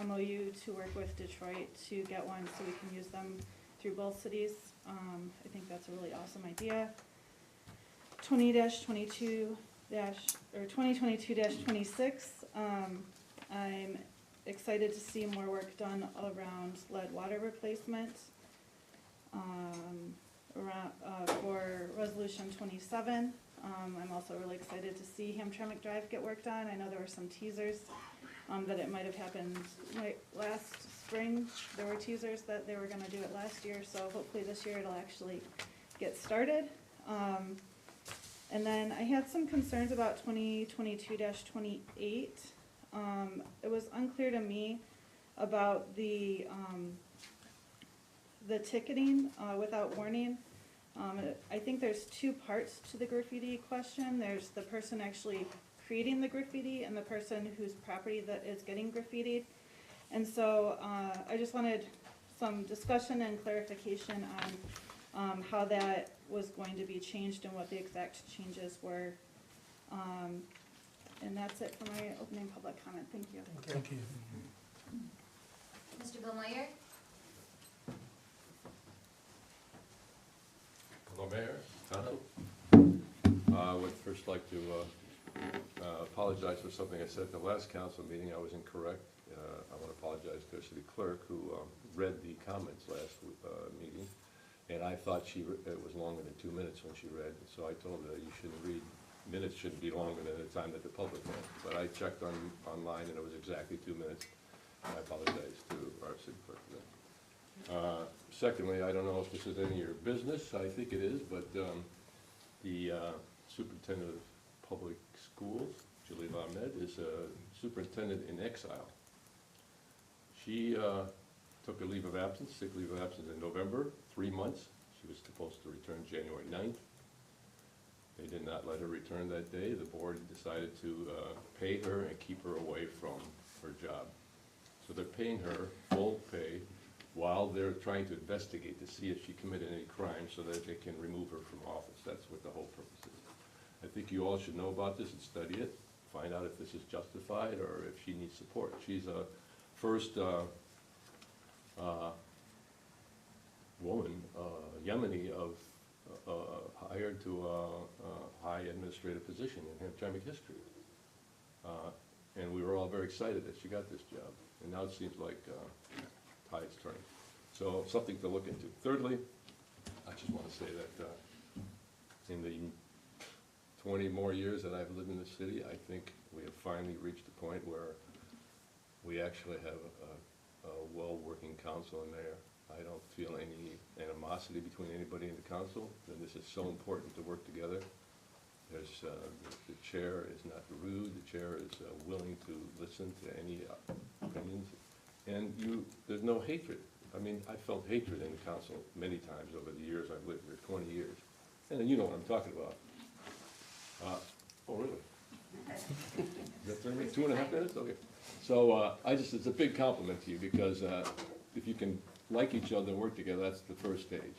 MOU to work with Detroit to get one so we can use them through both cities. I think that's a really awesome idea. 2022-26, I'm excited to see more work done around lead water replacement. For resolution 27, I'm also really excited to see Hamtramck Drive get work done. I know there were some teasers that it might have happened last spring. There were teasers that they were gonna do it last year, so hopefully this year it'll actually get started. And then I had some concerns about 2022-28. It was unclear to me about the ticketing without warning. I think there's two parts to the graffiti question. There's the person actually creating the graffiti and the person whose property that is getting graffitied. And so I just wanted some discussion and clarification on how that was going to be changed and what the exact changes were. And that's it for my opening public comment. Thank you. Thank you. Mr. Bill Meyer? Hello, Mayor, Council. I would first like to apologize for something I said at the last council meeting. I was incorrect. I want to apologize to the city clerk who read the comments last meeting, and I thought it was longer than 2 minutes when she read, so I told her you shouldn't read. Minutes shouldn't be longer than the time that the public has. But I checked online, and it was exactly 2 minutes. I apologize to our city clerk for that. Secondly, I don't know if this is any of your business. I think it is, but the superintendent of public schools, Julie Ahmed, is a superintendent in exile. She took a leave of absence, sick leave of absence in November, 3 months. She was supposed to return January 9th. They did not let her return that day. The board decided to pay her and keep her away from her job. So they're paying her full pay while they're trying to investigate to see if she committed any crime so that they can remove her from office. That's what the whole purpose is. I think you all should know about this and study it, find out if this is justified or if she needs support. She's a first woman, Yemeni, hired to a high administrative position in Hamtramck history. And we were all very excited that she got this job. And now it seems like tide's turning. So something to look into. Thirdly, I just want to say that in the 20 more years that I've lived in the city, I think we have finally reached a point where we actually have a well-working council in there. I don't feel any animosity between anybody in the council, and this is so important to work together. There's, the chair is not rude, the chair is willing to listen to any opinions, and there's no hatred. I mean, I felt hatred in the council many times over the years I've lived here, 20 years. And you know what I'm talking about. Oh, really? Is that 3 minutes, 2.5 minutes? Okay. So it's a big compliment to you because if you can like each other and work together, that's the first stage.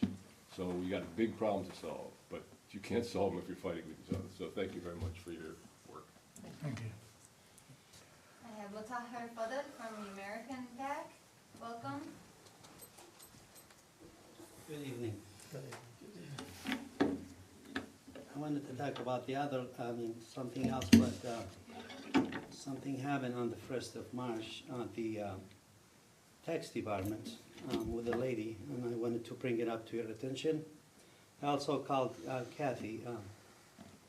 So you got a big problem to solve, but you can't solve them if you're fighting with each other. So thank you very much for your work. Thank you. I have Mutahar Fadl from the American PAC. Welcome. Good evening. I wanted to talk about something else, but something happened on the 1st of March at the tax department with a lady, and I wanted to bring it up to your attention. I also called Kathy.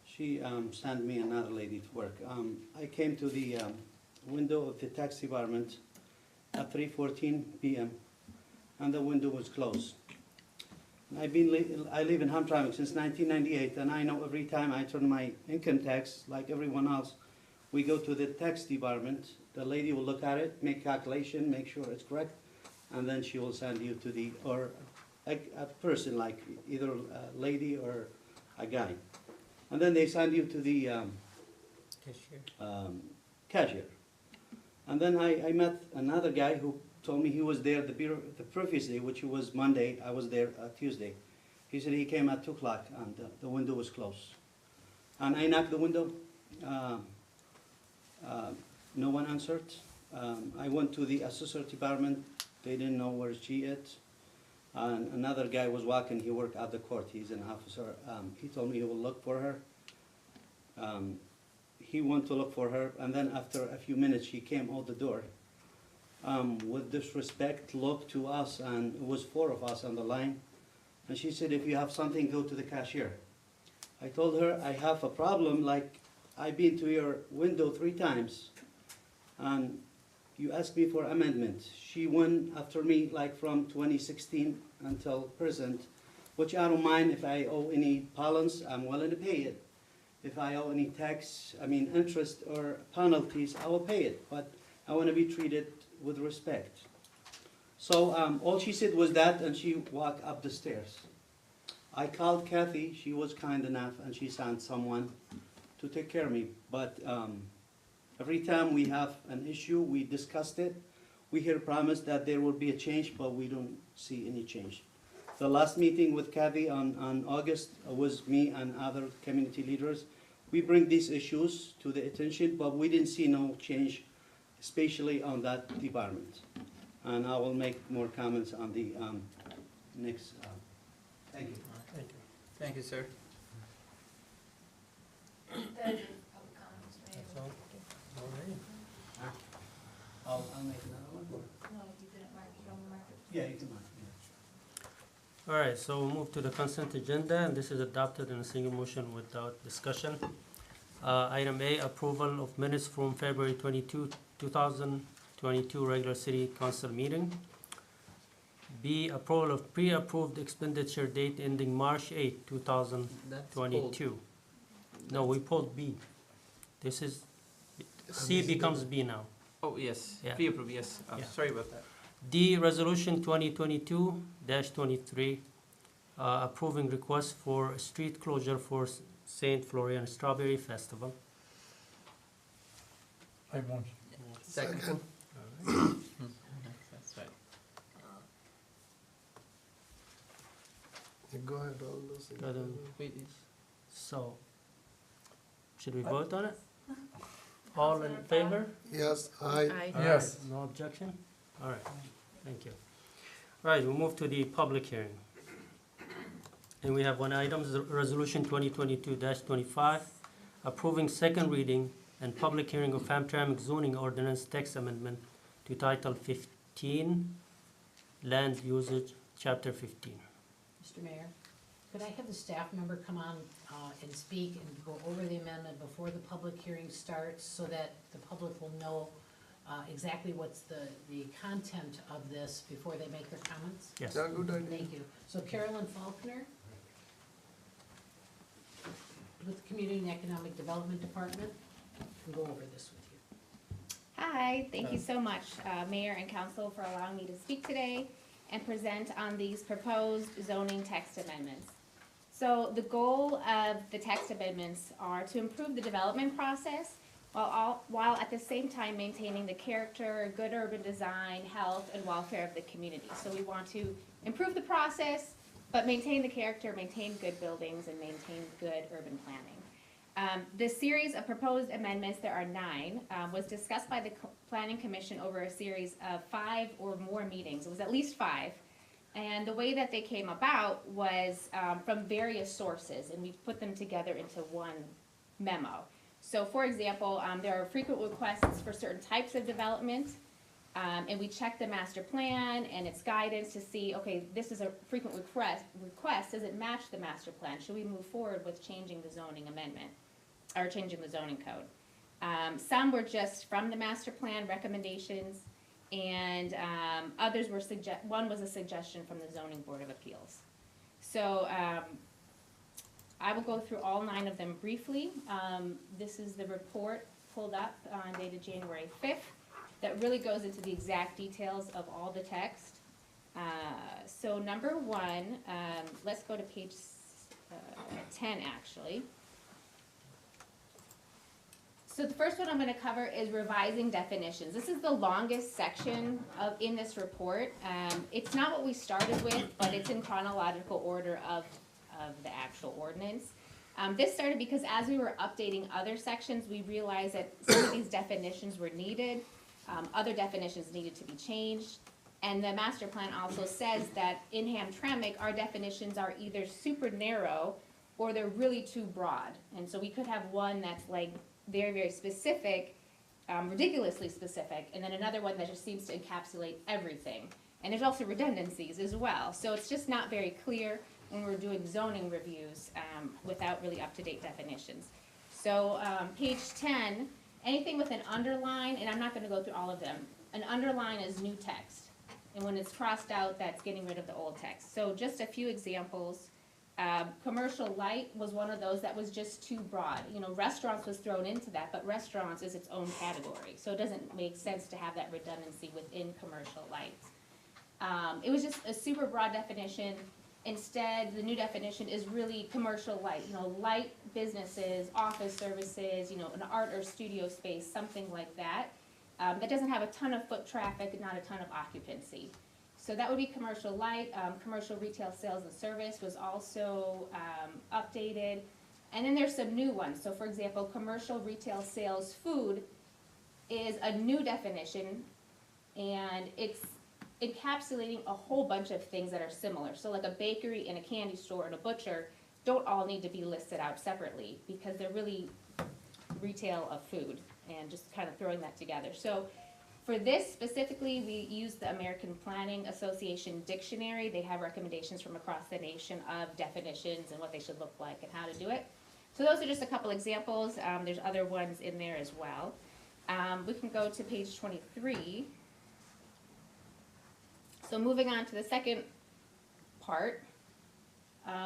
She sent me another lady to work. I came to the window of the tax department at 3:14 p.m. and the window was closed. I live in Hamtramck since 1998, and I know every time I turn my income tax, like everyone else, we go to the tax department. The lady will look at it, make calculation, make sure it's correct, and then she will send you to a person, like either a lady or a guy. And then they send you to the cashier. And then I met another guy who told me he was there the previous day, which was Monday. I was there Tuesday. He said he came at 2 o'clock and the window was closed. And I knocked the window. No one answered. I went to the assessor department. They didn't know where she is. And another guy was walking. He worked at the court. He's an officer. He told me he will look for her. He went to look for her, and then after a few minutes, she came out the door. With disrespect, looked to us, and it was 4 of us on the line. And she said, if you have something, go to the cashier. I told her, I have a problem, like, I've been to your window 3 times, and you asked me for amendment. She went after me, like, from 2016 until present, which I don't mind. If I owe any balance, I'm willing to pay it. If I owe any tax, interest or penalties, I will pay it, but I want to be treated with respect. So all she said was that, and she walked up the stairs. I called Kathy. She was kind enough, and she sent someone to take care of me. But every time we have an issue, we discussed it. We hear promise that there will be a change, but we don't see any change. The last meeting with Kathy on August was me and other community leaders. We bring these issues to the attention, but we didn't see no change, especially on that department. And I will make more comments on the next. Thank you. Thank you. Thank you, sir. That's all? All right. I'll make another one. No, you didn't mark, you don't mark it. Yeah, you can mark. All right, so we'll move to the consent agenda, and this is adopted in a single motion without discussion. Item A, approval of minutes from February 22, 2022 regular city council meeting. B, approval of pre-approved expenditure date ending March 8, 2022. No, we pulled B. This is, C becomes B now. Oh, yes, Yeah. pre-approved, yes. Yeah. Sorry about that. D, resolution 2022-23, approving request for street closure for St. Florian Strawberry Festival. I want. Second. That's right. Go ahead, all those. Got 'em. Wait, So, should we vote on it? All in favor? Yes, Aye. Yes. No objection? All right, thank you. All right, we'll move to the public hearing. And we have one item, resolution 2022-25, approving second reading and public hearing of Hamtramck zoning ordinance text amendment to Title 15, Land Usage, Chapter 15. Mr. Mayor, could I have the staff member come on and speak and go over the amendment before the public hearing starts so that the public will know exactly what's the content of this before they make their comments? Yes. Yeah, good idea. Thank you. So Carolyn Faulkner with the Community and Economic Development Department can go over this with you. Hi, thank you so much, Mayor and Council, for allowing me to speak today and present on these proposed zoning text amendments. So the goal of the text amendments are to improve the development process while at the same time maintaining the character, good urban design, health, and welfare of the community. So we want to improve the process, but maintain the character, maintain good buildings, and maintain good urban planning. This series of proposed amendments, there are 9, was discussed by the Planning Commission over a series of 5 or more meetings. It was at least 5. And the way that they came about was from various sources, and we've put them together into one memo. So for example, there are frequent requests for certain types of development, and we check the master plan and its guidance to see, okay, this is a frequent request, does it match the master plan? Should we move forward with changing the zoning amendment, or changing the zoning code? Some were just from the master plan recommendations, and others were one was a suggestion from the Zoning Board of Appeals. So I will go through all 9 of them briefly. This is the report pulled up dated January 5th that really goes into the exact details of all the text. So number 1, let's go to page 10 actually. So the first one I'm gonna cover is revising definitions. This is the longest section in this report. It's not what we started with, but it's in chronological order of the actual ordinance. This started because as we were updating other sections, we realized that some of these definitions were needed, other definitions needed to be changed. And the master plan also says that in Hamtramck, our definitions are either super narrow or they're really too broad. And so we could have one that's like very, very specific, ridiculously specific, and then another one that just seems to encapsulate everything. And there's also redundancies as well. So it's just not very clear when we're doing zoning reviews without really up-to-date definitions. So page 10, anything with an underline, and I'm not gonna go through all of them, an underline is new text. And when it's crossed out, that's getting rid of the old text. So just a few examples. Commercial light was one of those that was just too broad. You know, restaurants was thrown into that, but restaurants is its own category. So it doesn't make sense to have that redundancy within commercial lights. It was just a super broad definition. Instead, the new definition is really commercial light, you know, light businesses, office services, you know, an art or studio space, something like that. That doesn't have a ton of foot traffic, not a ton of occupancy. So that would be commercial light. Commercial retail sales and service was also updated. And then there's some new ones. So for example, commercial retail sales food is a new definition, and it's encapsulating a whole bunch of things that are similar. So like a bakery and a candy store and a butcher don't all need to be listed out separately because they're really retail of food, and just kind of throwing that together. So for this specifically, we use the American Planning Association dictionary. They have recommendations from across the nation of definitions and what they should look like and how to do it. So those are just a couple examples. There's other ones in there as well. We can go to page 23. So moving on to the second part,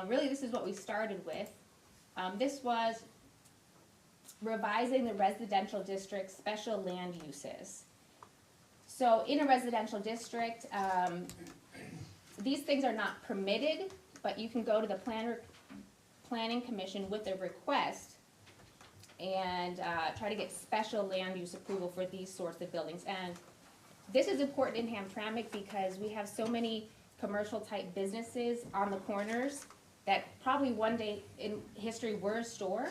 really this is what we started with. This was revising the residential district special land uses. So in a residential district, these things are not permitted, but you can go to the planning commission with a request and try to get special land use approval for these sorts of buildings. And this is important in Hamtramck because we have so many commercial type businesses on the corners that probably one day in history were a store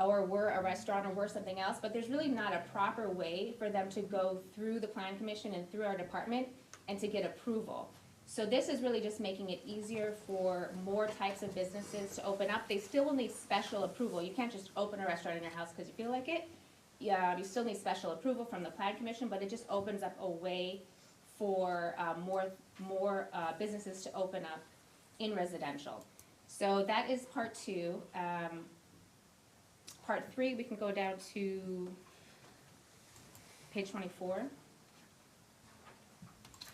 or were a restaurant or were something else, but there's really not a proper way for them to go through the plan commission and through our department and to get approval. So this is really just making it easier for more types of businesses to open up. They still will need special approval. You can't just open a restaurant in your house because you feel like it. Yeah, you still need special approval from the plan commission, but it just opens up a way for more businesses to open up in residential. So that is part 2. Part 3, we can go down to page 24.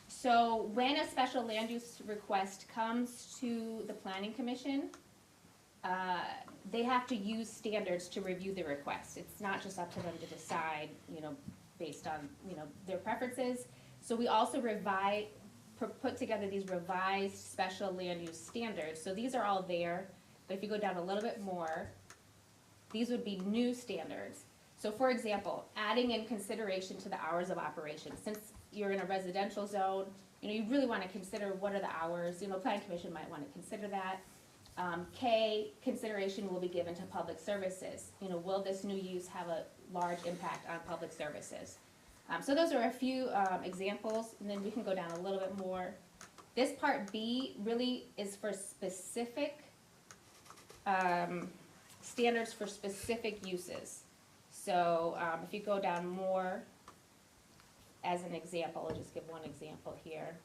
So when a special land use request comes to the planning commission, they have to use standards to review the request. It's not just up to them to decide, you know, based on, you know, their preferences. So we also put together these revised special land use standards. So these are all there, but if you go down a little bit more, these would be new standards. So for example, adding in consideration to the hours of operation. Since you're in a residential zone, you know, you really want to consider what are the hours. You know, planning commission might want to consider that. K, consideration will be given to public services. You know, will this new use have a large impact on public services? So those are a few examples, and then we can go down a little bit more. This part B really is for specific standards for specific uses. So if you go down more, as an example, I'll just give one example here.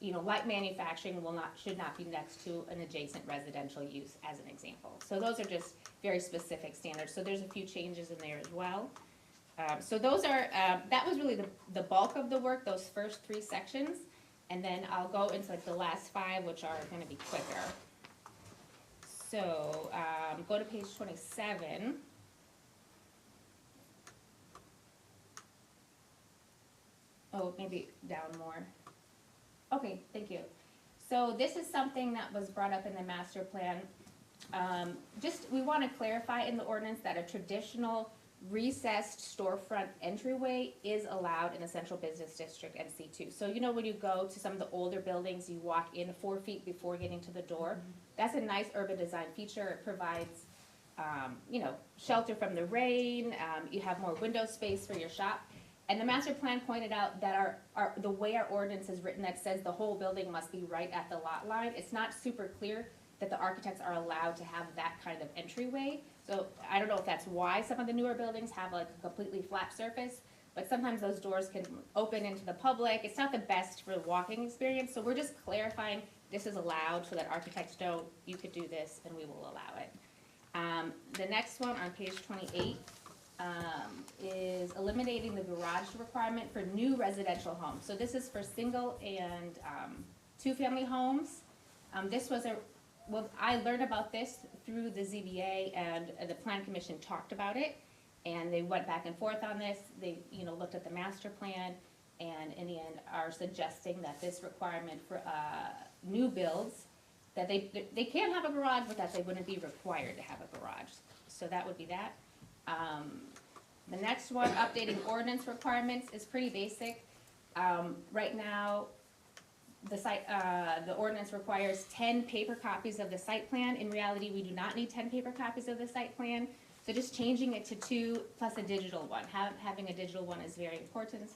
You know, light manufacturing should not be next to an adjacent residential use, as an example. So those are just very specific standards. So there's a few changes in there as well. So those are, that was really the bulk of the work, those first 3 sections. And then I'll go into like the last 5, which are gonna be quicker. So go to page 27. Oh, maybe down more. Okay, thank you. So this is something that was brought up in the master plan. Just, we want to clarify in the ordinance that a traditional recessed storefront entryway is allowed in a central business district and C2. So you know when you go to some of the older buildings, you walk in 4 feet before getting to the door. That's a nice urban design feature. It provides, you know, shelter from the rain. You have more window space for your shop. And the master plan pointed out that the way our ordinance is written that says the whole building must be right at the lot line, it's not super clear that the architects are allowed to have that kind of entryway. So I don't know if that's why some of the newer buildings have like a completely flat surface, but sometimes those doors can open into the public. It's not the best for the walking experience, so we're just clarifying this is allowed so that architects know you could do this and we will allow it. The next one on page 28 is eliminating the garage requirement for new residential homes. So this is for single and two-family homes. This was well, I learned about this through the ZBA, and the Plan Commission talked about it, and they went back and forth on this. They, you know, looked at the master plan, and in the end are suggesting that this requirement for new builds, that they can have a garage, but that they wouldn't be required to have a garage. So that would be that. The next one, updating ordinance requirements, is pretty basic. Right now, the ordinance requires 10 paper copies of the site plan. In reality, we do not need 10 paper copies of the site plan. So just changing it to 2 plus a digital one. Having a digital one is very important.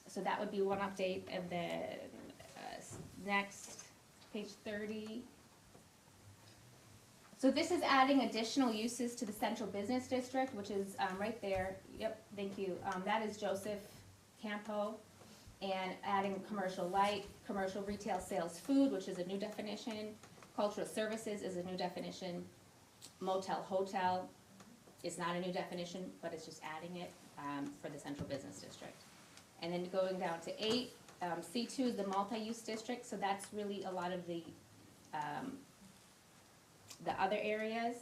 So that would be one update. And then next, page 30. So this is adding additional uses to the central business district, which is right there. Yep, thank you. That is Joseph Campo. And adding commercial light, commercial retail sales food, which is a new definition. Cultural services is a new definition. Motel, hotel is not a new definition, but it's just adding it for the central business district. And then going down to 8, C2 is the multi-use district, so that's really a lot of the other areas.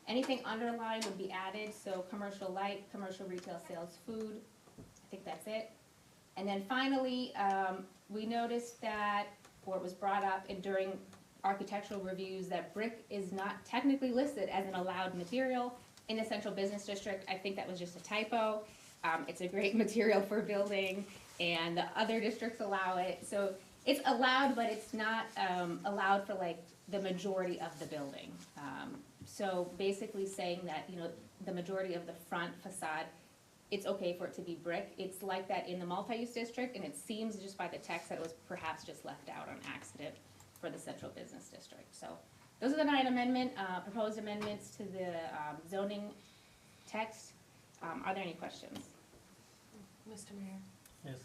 Anything underlined would be added, so commercial light, commercial retail sales food. I think that's it. And then finally, we noticed that, or it was brought up during architectural reviews, that brick is not technically listed as an allowed material in the central business district. I think that was just a typo. It's a great material for building, and the other districts allow it. So it's allowed, but it's not allowed for like the majority of the building. So basically saying that, you know, the majority of the front facade, it's okay for it to be brick. It's like that in the multi-use district, and it seems just by the text that it was perhaps just left out on accident for the central business district. So those are the 9 proposed amendments to the zoning text. Are there any questions? Mr. Mayor? Yes.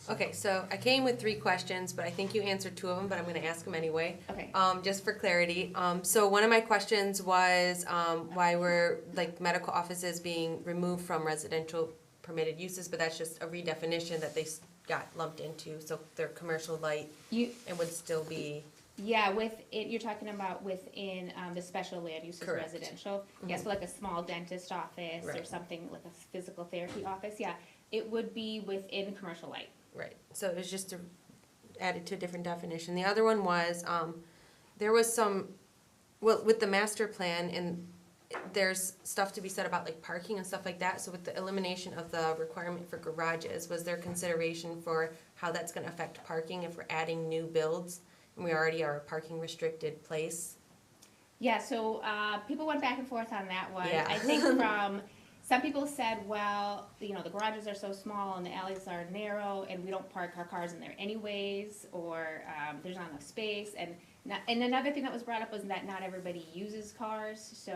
Okay, so I came with 3 questions, but I think you answered 2 of them, but I'm gonna ask them anyway. Okay. Just for clarity. So one of my questions was, why were like medical offices being removed from residential permitted uses, but that's just a redefinition that they got lumped into, so they're commercial light, it would still be. Yeah, you're talking about within the special land uses Correct. residential. Yeah, so like a small dentist office or Right. something like a physical therapy office, yeah. It would be within commercial light. Right, so it was just added to a different definition. The other one was, there was some, well, with the master plan, and there's stuff to be said about like parking and stuff like that, so with the elimination of the requirement for garages, was there consideration for how that's gonna affect parking if we're adding new builds, and we already are a parking restricted place? Yeah, so people went back and forth on that one. Yeah. I think some people said, well, you know, the garages are so small and the alleys are narrow and we don't park our cars in there anyways, or there's not enough space. And another thing that was brought up was that not everybody uses cars, so